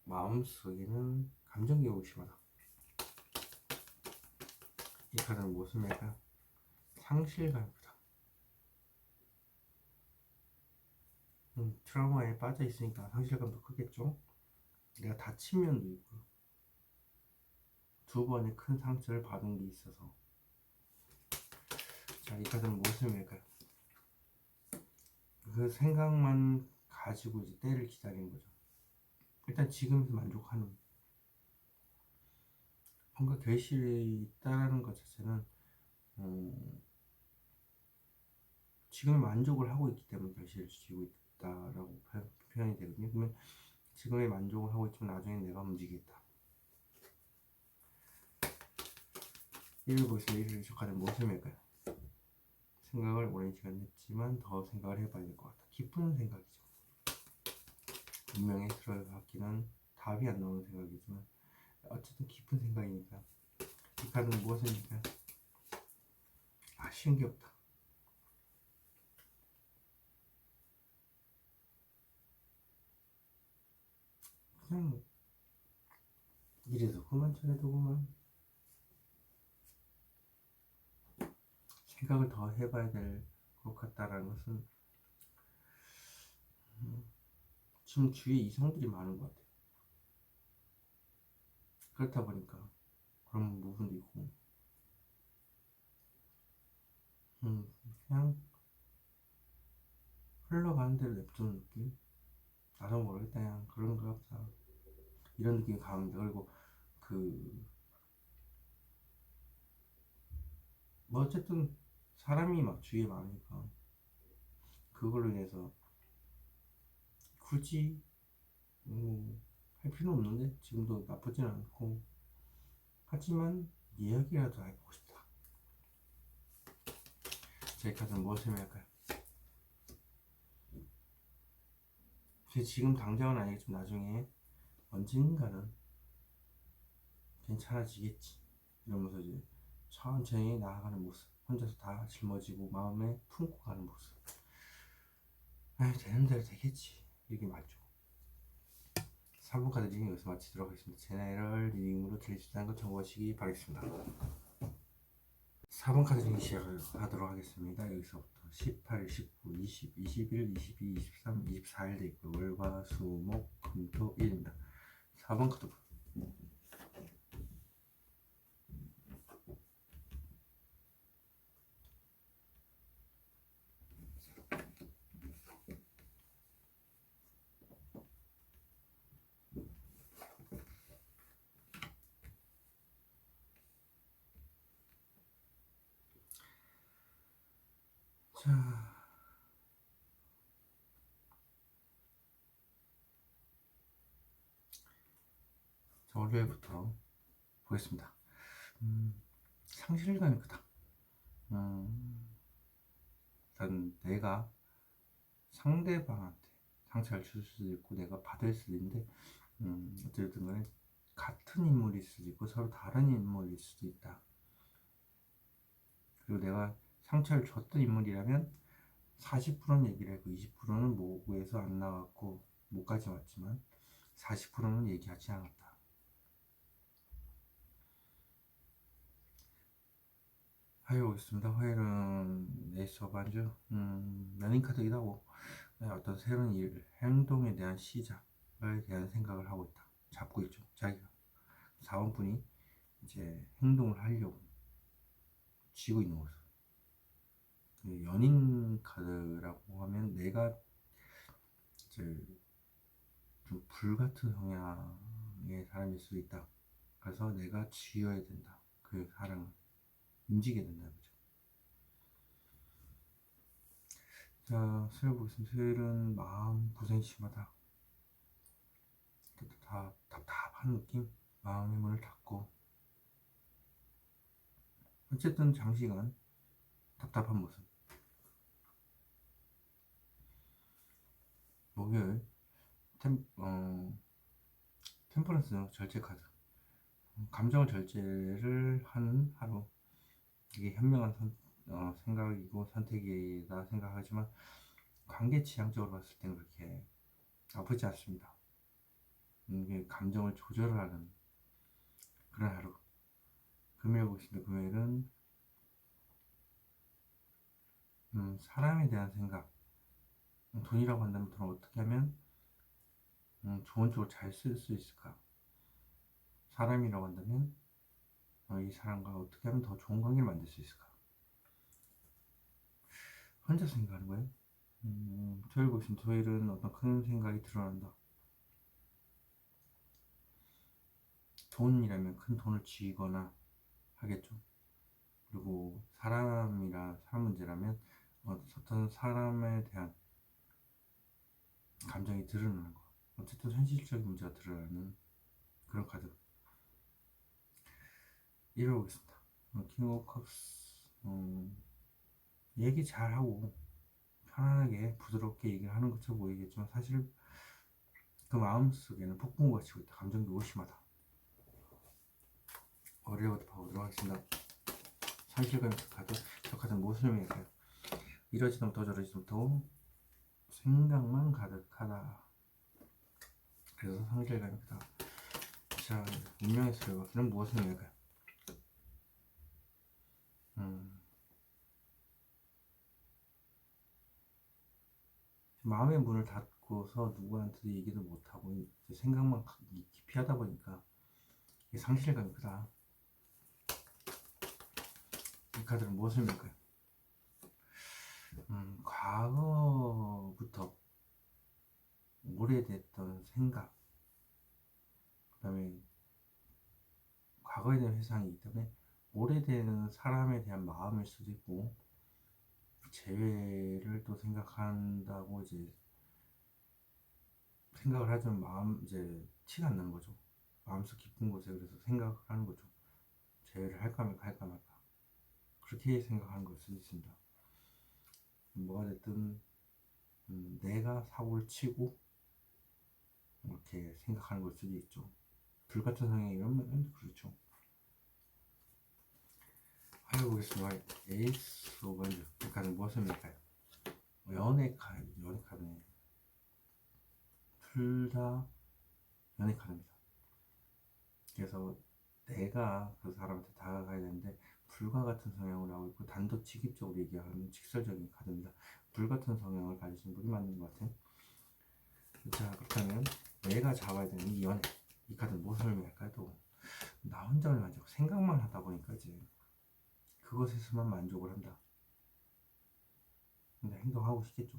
A: 마음속에는 감정 기복이 심하다. 이 카드는 무엇을 의미할까요? 상실감이다. 트라우마에 빠져 있으니까 상실감도 크겠죠. 내가 다친 면도 있고 두 번의 큰 상처를 받은 게 있어서. 자, 이 카드는 무엇을 의미할까요? 그 생각만 가지고 이제 때를 기다리는 거죠. 일단 지금에서 만족하는, 뭔가 결실이 있다라는 것 자체는 지금 만족을 하고 있기 때문에 결실을 지고 있다라고 표현이 되거든요. 그러면 지금의 만족을 하고 있지만 나중에 내가 움직이겠다. 1을 보겠습니다. 1을 시작하는 무엇을 의미할까요? 생각을 오랜 시간 했지만 더 생각을 해봐야 될 것 같다. 깊은 생각이죠. 분명히 들어가기는 답이 안 나오는 생각이지만 어쨌든 깊은 생각이니까. 이 카드는 무엇을 의미할까요? 쉬운 게 없다. 그냥 이래도 그만 저래도 그만 생각을 더 해봐야 될 것 같다라는 것은 지금 주위에 이성들이 많은 것 같아요. 그렇다 보니까 그런 부분도 있고 그냥 흘러가는 대로 냅두는 느낌? 나도 모르겠다 그냥 그런가 보다 이런 느낌이 강합니다. 그리고 뭐 어쨌든 사람이 막 주위에 많으니까 그걸로 인해서 굳이 할 필요는 없는데 지금도 나쁘진 않고 하지만 이야기라도 해보고 싶다. 제 카드는 무엇을 의미할까요? 지금 당장은 아니겠지만 나중에 언젠가는 괜찮아지겠지 이러면서 이제 천천히 나아가는 모습, 혼자서 다 짊어지고 마음에 품고 가는 모습. 되는 대로 되겠지, 이게 맞죠. 3분 카드 리딩 여기서 마치도록 하겠습니다. 제너럴 리딩으로 드릴 수 있다는 거 참고하시기 바라겠습니다. 4번 카드 리딩 시작하도록 하겠습니다. 여기서부터 18, 19, 20, 21, 22, 23, 24일 돼 있고 월화, 수, 목, 금, 토, 일입니다. 4번 카드 자, 월요일부터 보겠습니다. 상실감이 크다. 일단 내가 상대방한테 상처를 줄 수도 있고 내가 받을 수도 있는데 어쨌든 간에 같은 인물일 수도 있고 서로 다른 인물일 수도 있다. 그리고 내가 상처를 줬던 인물이라면 40%는 얘기를 했고 20%는 모국에서 안 나왔고 목까지 왔지만 40%는 얘기하지 않았다. 화요일 오겠습니다. 화요일은 에이스 오브 반주 러닝 카드이기도 하고 어떤 새로운 일, 행동에 대한 시작, 대한 생각을 하고 있다. 잡고 있죠. 자기가 4번분이 이제 행동을 하려고 쥐고 있는 거죠. 그 연인 카드라고 하면 내가 이제 좀 불같은 성향의 사람일 수도 있다. 그래서 내가 쥐어야 된다. 그 사랑을 움직여야 된다. 그죠? 자, 수요일 보겠습니다. 수요일은 마음 고생이 심하다. 다 답답한 느낌? 마음의 문을 닫고 어쨌든 장시간 답답한 모습. 목요일 템퍼런스 절제 카드. 감정을 절제를 하는 하루. 이게 현명한 생각이고 선택이다 생각하지만 관계 지향적으로 봤을 땐 그렇게 나쁘지 않습니다. 이게 감정을 조절하는 그런 하루. 금요일 보겠습니다. 금요일은 사람에 대한 생각. 돈이라고 한다면 돈을 어떻게 하면 좋은 쪽으로 잘 쓸 수 있을까? 사람이라고 한다면 이 사람과 어떻게 하면 더 좋은 관계를 만들 수 있을까? 혼자 생각하는 거예요. 토요일 보시면 토요일은 어떤 큰 생각이 드러난다. 돈이라면 큰 돈을 쥐거나 하겠죠. 그리고 사람 문제라면 어떤 사람에 대한 감정이 드러나는 거. 어쨌든 현실적인 문제가 드러나는 그런 카드. 1회 보겠습니다. 킹 오브 컵스. 얘기 잘하고 편안하게 부드럽게 얘기를 하는 것처럼 보이겠지만 사실 그 마음속에는 폭풍우가 치고 있다. 감정이 오심하다. 어려워도 봐보도록 하겠습니다. 상실감 있는 카드. 저 카드는 무엇을 의미할까요? 이러지도 못하고 저러지도 못하고 생각만 가득하다. 그래서 상실감이 크다. 자, 운명의 수레바퀴는 무엇을 의미할까요? 마음의 문을 닫고서 누구한테도 얘기도 못하고 이제 생각만 깊이 하다 보니까 이게 상실감이 크다. 이 카드는 무엇을 의미할까요? 과거부터 오래됐던 생각, 그 다음에 과거에 대한 회상이기 때문에 오래되는 사람에 대한 마음일 수도 있고 재회를 또 생각한다고 이제 생각을 하지만 마음 이제 티가 안 나는 거죠. 마음속 깊은 곳에 그래서 생각을 하는 거죠. 재회를 할까 말까 그렇게 생각하는 걸 수도 있습니다. 뭐가 됐든 내가 사고를 치고 이렇게 생각하는 걸 수도 있죠. 불같은 성향이면 그렇죠. 해보겠습니다. 에이스 오브 원즈. 이 카드는 무엇을 의미할까요? 연애 카드네. 둘 다 연애 카드입니다. 그래서 내가 그 사람한테 다가가야 되는데 불과 같은 성향을 하고 있고 단도직입적으로 얘기하는 직설적인 카드입니다. 불같은 성향을 가지신 분이 맞는 것 같아요. 자, 그렇다면 내가 잡아야 되는 이 연애. 이 카드는 무엇을 의미할까요? 또 나 혼자만 만족 생각만 하다 보니까 이제 그것에서만 만족을 한다. 근데 행동하고 싶겠죠.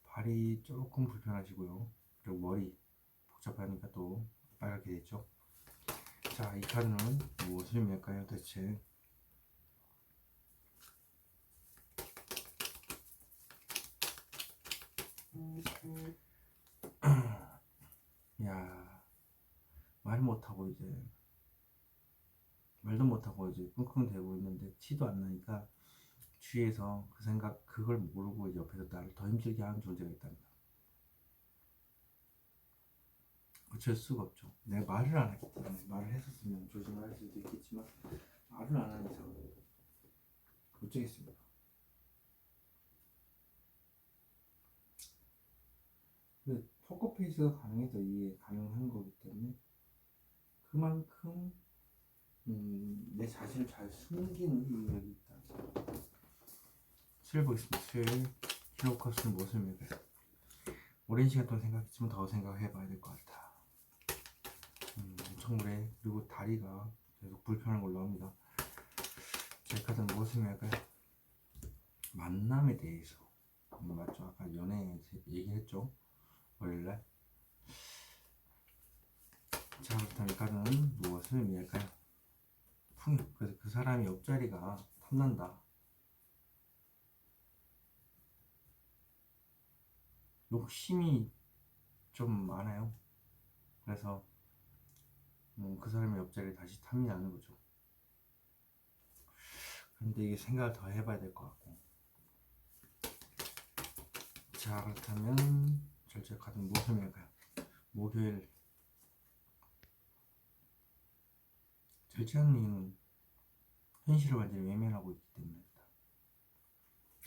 A: 발이 조금 불편하시고요. 그리고 머리 복잡하니까 또 빨갛게 됐죠. 자, 이 카드는 무엇을 의미할까요? 대체 야, 말도 못하고 이제 끙끙대고 있는데 티도 안 나니까 주위에서 그 생각 그걸 모르고 이제 옆에서 나를 더 힘들게 하는 존재가 있답니다. 어쩔 수가 없죠. 내가 말을 안 했기 때문에 말을 했었으면 조심을 할 수도 있겠지만 말을 안 하는 이상 어쩌겠습니까? 근데 포커페이스가 가능해서 이게 가능한 거기 때문에 그만큼 내 자신을 잘 숨기는 능력이 있다. 수요일 보겠습니다. 수요일 히로커스는 무엇을 의미할까요? 오랜 시간 동안 생각했지만 더 생각해 봐야 될 것 같아. 엄청 그래. 그리고 다리가 계속 불편한 걸로 합니다. 제 카드는 무엇을 할까요? 만남에 대해서. 맞죠? 아까 연애 얘기했죠? 월요일날. 자, 그렇다면 이 카드는 무엇을 의미할까요? 풍요. 그래서 그 사람의 옆자리가 탐난다. 욕심이 좀 많아요. 그래서 그 사람의 옆자리를 다시 탐내는 거죠. 근데 이게 생각을 더 해봐야 될 것 같고. 자, 그렇다면 절제 카드는 무엇을 의미할까요? 목요일. 절제하는 이유는 현실을 완전히 외면하고 있기 때문입니다.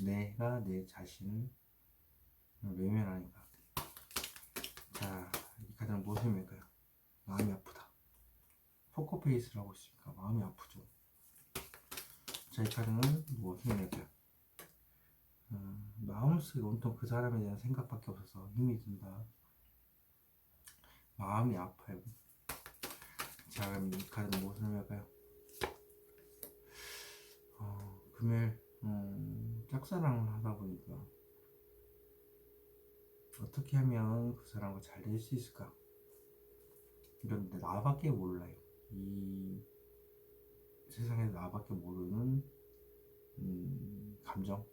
A: 내가 내 자신을 외면하니까. 자, 이 카드는 무엇을 의미할까요? 마음이 아프다. 포커페이스를 하고 있으니까 마음이 아프죠. 자, 이 카드는 무엇을 의미할까요? 마음속에 온통 그 사람에 대한 생각밖에 없어서 힘이 든다. 마음이 아파요. 자, 그럼 이 카드는 무엇을 의미할까요? 금요일 짝사랑을 하다 보니까 어떻게 하면 그 사람과 잘 될 수 있을까? 이런데 나밖에 몰라요. 이 세상에 나밖에 모르는 감정.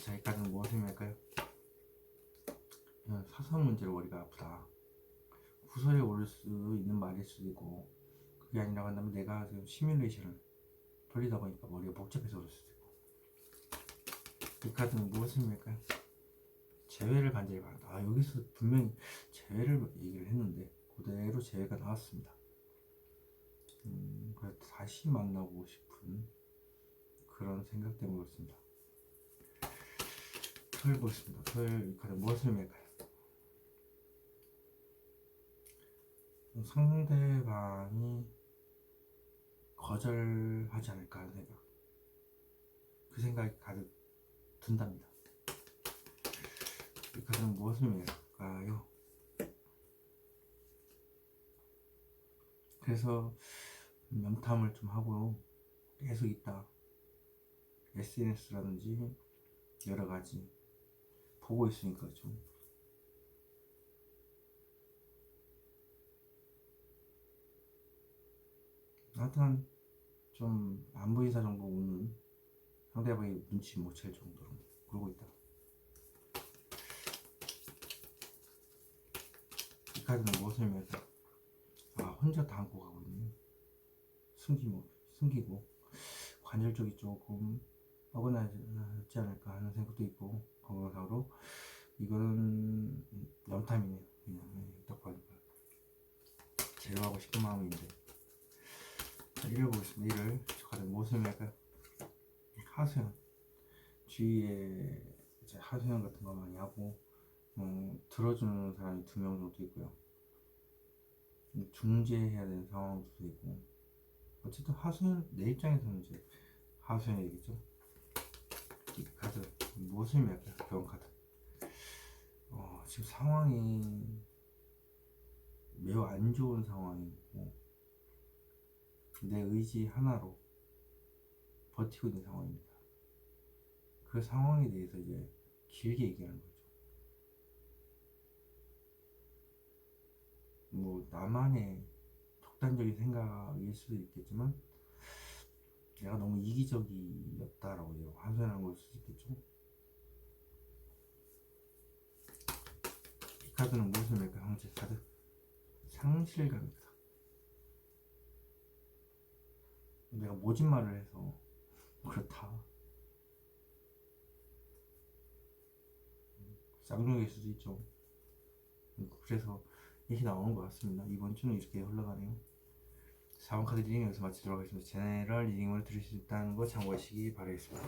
A: 자, 이 카드는 무엇을 의미할까요? 사소한 문제로 머리가 아프다. 구설에 오를 수 있는 말일 수도 있고, 그게 아니라고 한다면 내가 지금 시뮬레이션을 돌리다 보니까 머리가 복잡해서 그럴 수도 있고. 이 카드는 무엇을 의미할까요? 재회를 간절히 바란다. 여기서 분명히 재회를 얘기를 했는데 그대로 재회가 나왔습니다. 그래서 다시 만나고 싶은 그런 생각 때문에 그렇습니다. 토요일 보겠습니다. 토요일 이 카드 무엇을 의미할까요? 상대방이 거절하지 않을까 하는 생각. 그 생각이 가득 든답니다. 이 카드는 무엇을 의미할까요? 그래서 면탐을 좀 하고 계속 있다. SNS라든지 여러 가지 보고 있으니까 좀 하여튼 좀 안부인사 정도 오는 상대방이 눈치 못 챌 정도로 그러고 있다. 이 카드는 무엇을 의미할까? 혼자 다 안고 가고 있네. 숨기고 관절 쪽이 조금 뻐근하지 않을까 하는 생각도 있고, 건강상으로 이거는 염탐이네요. 그냥 딱 보니까 제거하고 싶은 마음인데. 자, 1을 보겠습니다. 1을 저 카드 무엇을 의미할까요? 하소연. 주위에 이제 하소연 같은 거 많이 하고 들어주는 사람이 2명 정도 있고요. 중재해야 되는 상황도 있고, 어쨌든 하소연, 내 입장에서는 이제 하소연이겠죠. 이 카드 무엇을 의미할까요? 병원 카드. 지금 상황이 매우 안 좋은 상황이고 내 의지 하나로 버티고 있는 상황입니다. 그 상황에 대해서 이제 길게 얘기하는 거죠. 뭐 나만의 독단적인 생각일 수도 있겠지만 내가 너무 이기적이었다라고 하소연한 걸 수도 있겠죠. 이 카드는 무엇을 의미할까요? 황제 카드. 상실감이다. 내가 모진 말을 해서 그렇다. 쌍욕일 수도 있죠. 그래서 이렇게 나오는 것 같습니다. 이번 주는 이렇게 흘러가네요. 4번 카드 리딩 여기서 마치도록 하겠습니다. 제네럴 리딩을 들을 수 있다는 거 참고하시기 바라겠습니다.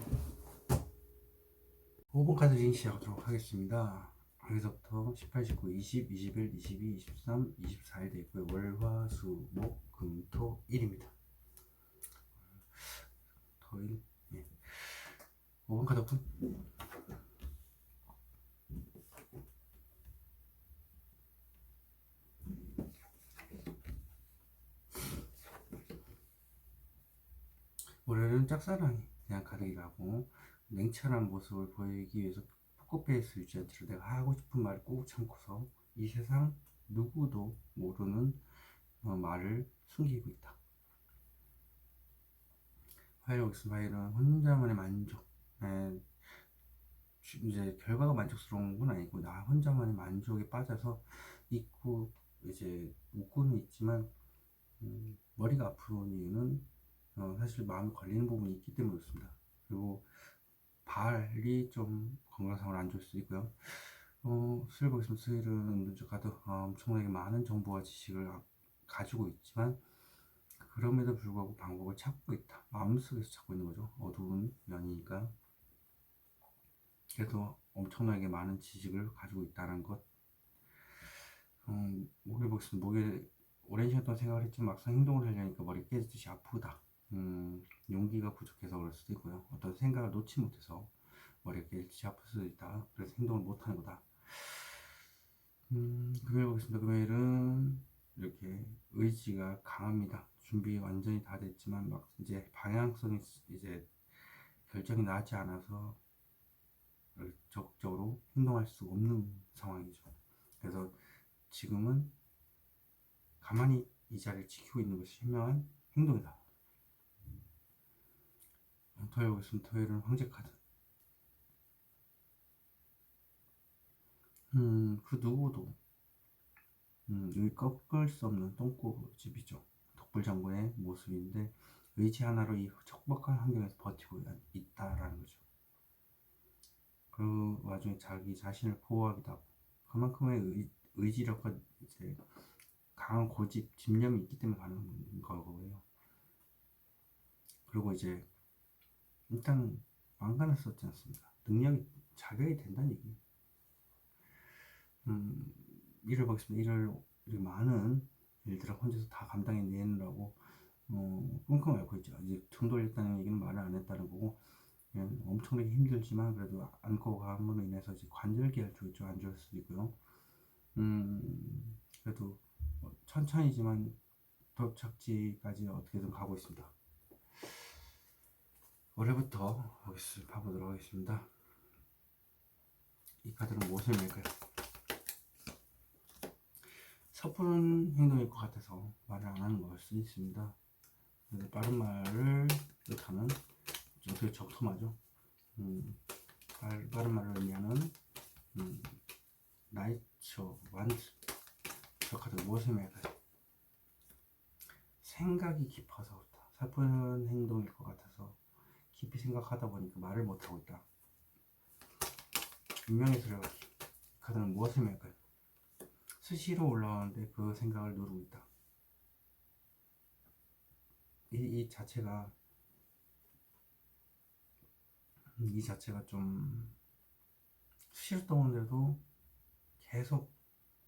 A: 5번 카드 리딩 시작하도록 하겠습니다. 여기서부터 18, 19, 20, 21, 22, 23, 24일 되어 있고요. 월, 화, 수, 목, 금, 토, 일입니다. 토일, 예. 5번 카드 오픈. 올해는 짝사랑이 그냥 가득이라고 냉철한 모습을 보이기 위해서 포커페이스 유지한 채로 내가 하고 싶은 말을 꾹 참고서 이 세상 누구도 모르는 말을 숨기고 있다. 파이로엑스 파일은 혼자만의 만족. 이제 결과가 만족스러운 건 아니고 나 혼자만의 만족에 빠져서 있고 이제 웃고는 있지만 머리가 아픈 이유는 사실 마음에 걸리는 부분이 있기 때문에 그렇습니다. 그리고 발이 좀 건강상으로 안 좋을 수도 있고요. 수일 보겠습니다. 수일은 은둔적 카드 엄청나게 많은 정보와 지식을 가지고 있지만 그럼에도 불구하고 방법을 찾고 있다. 마음속에서 찾고 있는 거죠. 어두운 면이니까. 그래도 엄청나게 많은 지식을 가지고 있다는 것. 목요일 보겠습니다. 목요일 오랜 시간 동안 생각을 했지만 막상 행동을 하려니까 머리 깨지듯이 아프다. 용기가 부족해서 그럴 수도 있고요. 어떤 생각을 놓지 못해서 머리가 깨지듯이 아플 수도 있다. 그래서 행동을 못하는 거다. 금요일 보겠습니다. 금요일은 이렇게 의지가 강합니다. 준비 완전히 다 됐지만 막 이제 방향성이 이제 결정이 나지 않아서 적극적으로 행동할 수 없는 상황이죠. 그래서 지금은 가만히 이 자리를 지키고 있는 것이 현명한 행동이다. 토요일 보겠습니다. 토요일은 황제 카드. 그 누구도 여기 꺾을 수 없는 똥꼬집이죠. 독불장군의 모습인데 의지 하나로 이 척박한 환경에서 버티고 있다라는 거죠. 그 와중에 자기 자신을 보호하기도 하고 그만큼의 의지력과 이제 강한 고집, 집념이 있기 때문에 가는 거고요. 그리고 이제 일단 망간을 썼지 않습니까? 능력이 자격이 된다는 얘기예요. 일을 보겠습니다. 일을 많은 일들을 혼자서 다 감당해내느라고 끙끙 앓고 있죠. 이제 등 돌렸다는 얘기는 말을 안 했다는 거고 엄청나게 힘들지만 그래도 안고 감으로 인해서 이제 관절기를 쪽이 안 좋을 수도 있고요. 그래도 천천히지만 도착지까지 어떻게든 가고 있습니다. 올해부터 봐보도록 하겠습니다. 이 카드는 무엇을 낼까요? 섣부른 행동일 것 같아서 말을 안 하는 걸 수 있습니다. 그래서 빠른 말을 뜻하는 되게 적토마죠. 빠른 말을 의미하는 나이처 완드 저 카드 무엇을 낼까요? 생각이 깊어서 그렇다. 섣부른 행동일 것 같아서 깊이 생각하다 보니까 말을 못하고 있다. 운명의 수레바퀴 카드는 무엇을 낼까요? 수시로 올라오는데 그 생각을 누르고 있다. 이 자체가 좀 수시로 떠오는데도 계속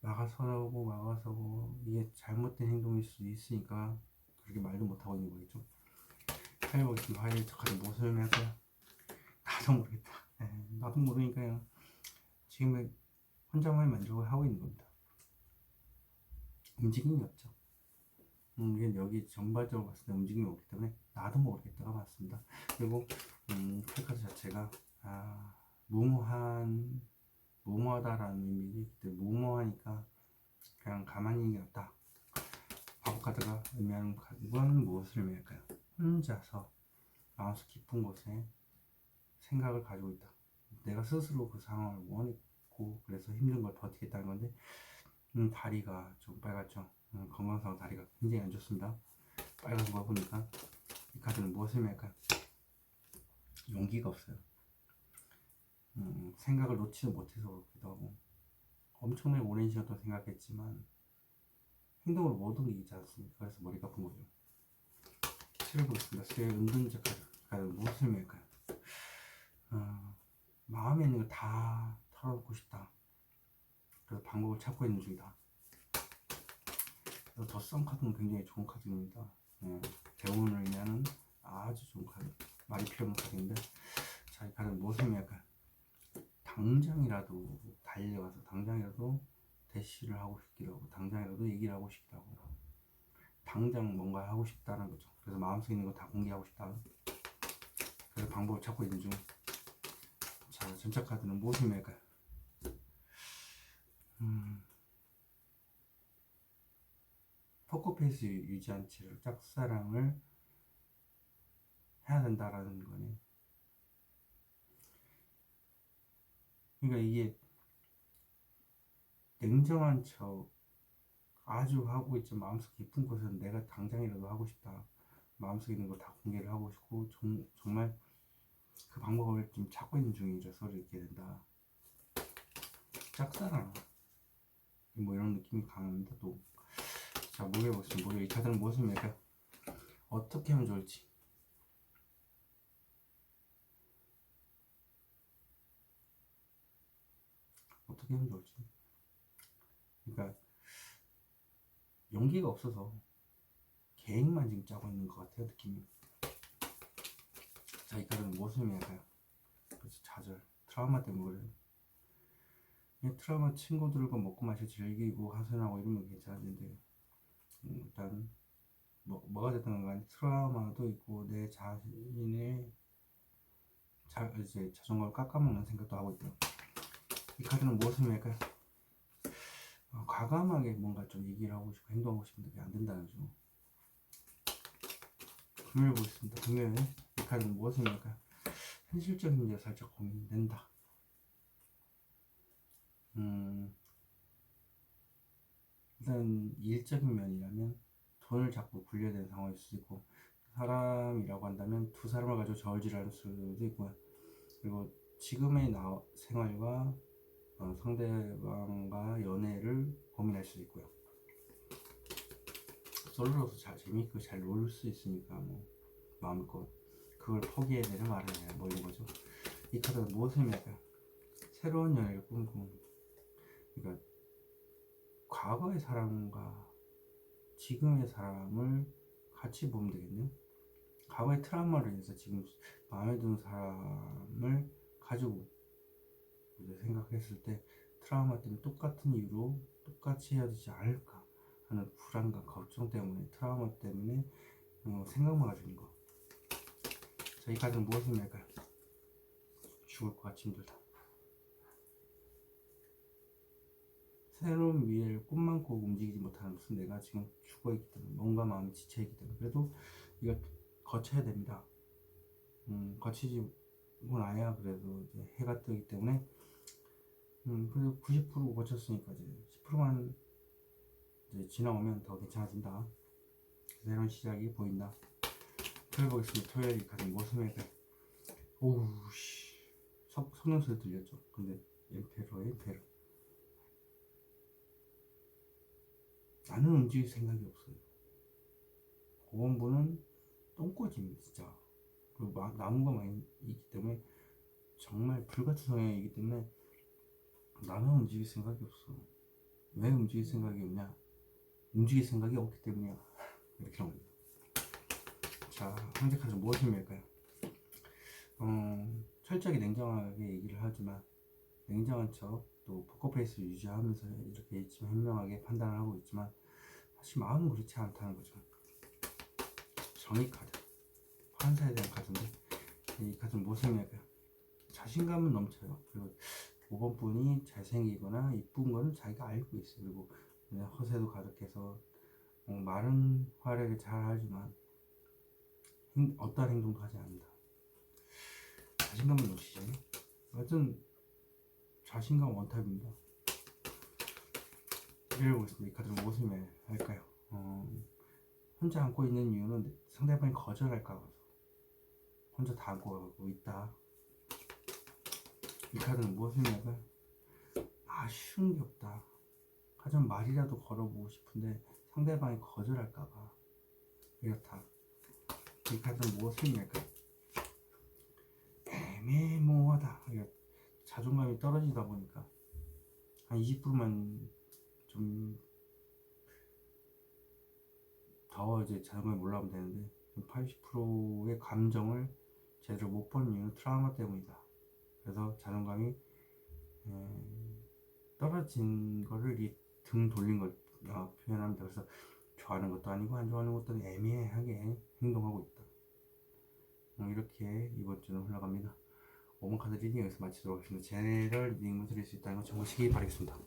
A: 막아서고 이게 잘못된 행동일 수도 있으니까 그렇게 말도 못하고 있는 거겠죠. 하이버스 하이트 카드 무엇을 낼까요? 나도 모르겠다. 나도 모르니까요. 지금 혼자만의 만족을 하고 있는 겁니다. 움직임이 없죠. 여기 전반적으로 봤을 때 움직임이 없기 때문에 나도 모르겠다가 맞습니다. 그리고 칼카드 자체가 무모하다라는 의미이기 때문에 무모하니까 그냥 가만히 있는 게 낫다. 바보 카드가 의미하는 건 무엇을 의미할까요? 혼자서 마음속 깊은 곳에 생각을 가지고 있다. 내가 스스로 그 상황을 원했고 그래서 힘든 걸 버티겠다는 건데 다리가 좀 빨갛죠. 건강상 다리가 굉장히 안 좋습니다. 빨간 거 보니까 이 카드는 무엇을 의미할까요? 용기가 없어요. 생각을 놓지도 못해서 그렇기도 하고 엄청나게 오랜 시간 동안 생각했지만 행동을 못 옮기지 않습니까? 그래서 머리가 아픈 거죠. 수를 보겠습니다. 수의 은둔자 카드는 무엇을 의미할까요? 마음에 있는 걸 다 털어놓고 싶다. 그래서 방법을 찾고 있는 중이다. 더썸 카드는 굉장히 좋은 카드입니다. 대운을 의미하는 아주 좋은 카드. 말이 필요 없는 카드인데 자, 이 카드는 무엇을 의미할까요? 당장이라도 달려가서 당장이라도 대시를 하고 싶기도 하고 당장이라도 얘기를 하고 싶기도 하고 당장 뭔가 하고 싶다는 거죠. 그래서 마음속에 있는 거 다 공개하고 싶다. 그래서 방법을 찾고 있는 중. 자, 전체 카드는 무엇을 맬까요? 포커페이스 유지한 채로 짝사랑을 해야 된다라는 거네. 그러니까 이게 냉정한 척 아주 하고 있지, 마음속 깊은 곳은 내가 당장이라도 하고 싶다. 마음속에 있는 거 다 공개를 하고 싶고 정말 그 방법을 좀 찾고 있는 중이라서 이렇게 된다. 짝사랑 뭐 이런 느낌이 강합니다. 또 자, 모여보겠습니다. 모여 이 카드는 무엇을 맬까요? 어떻게 하면 좋을지. 어떻게 하면 좋을지. 그러니까 용기가 없어서 계획만 지금 짜고 있는 것 같아요, 느낌이. 자, 이 카드는 무엇을 의미할까요? 그렇지, 좌절, 트라우마 때문에 그래요. 이 트라우마 친구들과 먹고 마셔 즐기고 하소연하고 이러면 괜찮은데 일단 뭐가 됐든 간에 트라우마도 있고 내 자신의 이제 자존감을 깎아먹는 생각도 하고 있고요. 이 카드는 무엇을 의미할까요? 과감하게 뭔가 좀 얘기를 하고 싶고 행동하고 싶은데 그게 안 된다는 점. 금요일 보겠습니다. 금요일 이 카드는 무엇을 의미할까요? 현실적인 문제가 살짝 고민된다. 일단 일적인 면이라면 돈을 자꾸 굴려야 되는 상황일 수도 있고, 사람이라고 한다면 두 사람을 가지고 저울질할 수도 있고요. 그리고 지금의 생활과 상대방과 연애를 고민할 수도 있고요. 솔로로서 잘 재미있고 잘 놀 수 있으니까 뭐 마음껏 그걸 포기해야 되냐 말아야 되냐 뭐 이런 거죠. 이 카드가 무엇을 의미할까요? 새로운 연애를 꿈꾸는. 그러니까 과거의 사람과 지금의 사람을 같이 보면 되겠네요. 과거의 트라우마로 인해서 지금 마음에 드는 사람을 가지고 이제 생각했을 때 트라우마 때문에 똑같은 이유로 똑같이 헤어지지 않을까 하는 불안감, 걱정 때문에 트라우마 때문에 생각만 가지고 있는 거. 자, 이 카드는 무엇을 의미할까요? 죽을 것 같이 힘들다. 새로운 미래를 꿈만 꾸고 움직이지 못하는 것은 내가 지금 죽어있기 때문에 몸과 마음이 지쳐있기 때문에 그래도 이걸 거쳐야 됩니다. 거치지 나야 그래도 이제 해가 뜨기 때문에 그래도 90% 거쳤으니까 이제 10%만 이제 지나오면 더 괜찮아진다. 새로운 시작이 보인다. 토요일 보겠습니다. 토요일 이 카드 무엇을 할까요? 오우씨 섞는 소리 들렸죠? 근데 엠페러 나는 움직일 생각이 없어요. 5번분은 똥꼬집니다 진짜. 그리고 나무가 많이 있기 때문에 정말 불같은 성향이기 때문에 나는 움직일 생각이 없어. 왜 움직일 생각이 없냐? 움직일 생각이 없기 때문이야. 이렇게 나옵니다. 자, 황제 카드 무엇을 의미할까요? 철저하게 냉정하게 얘기를 하지만 냉정한 척 또 포커페이스를 유지하면서 이렇게 지금 현명하게 판단을 하고 있지만 사실 마음은 그렇지 않다는 거죠. 정의 카드, 판사에 대한 카드인데 이 카드는 무엇을 의미할까요? 자신감은 넘쳐요. 그리고 5번 분이 잘생기거나 이쁜 거는 자기가 알고 있어요. 그리고 허세도 가득해서 말은 화려하게 잘 하지만 어떠한 행동도 하지 않는다. 자신감은 넘치죠. 하여튼 자신감 원탑입니다. 읽어보겠습니다. 이 카드는 무엇을 할까요? 혼자 안고 있는 이유는 상대방이 거절할까 봐서 혼자 다 안고 가고 있다. 이 카드는 무엇을 할까요? 아쉬운 게 없다. 하지만 말이라도 걸어보고 싶은데 상대방이 거절할까봐 이렇다. 이 카드는 무엇을 할까요? 애매모호하다. 자존감이 떨어지다 보니까 한 20%만 좀 더 이제 자존감이 올라오면 되는데 80%의 감정을 제대로 못 본 이유는 트라우마 때문이다. 그래서 자존감이 떨어진 거를 이 등 돌린 걸 표현합니다. 그래서 좋아하는 것도 아니고 안 좋아하는 것도 아니고 애매하게 행동하고 있다. 이렇게 이번 주는 흘러갑니다. 5번 카드 리딩 여기서 마치도록 하겠습니다. 제너럴 리딩을 드릴 수 있다는 거 참고하시기 바라겠습니다.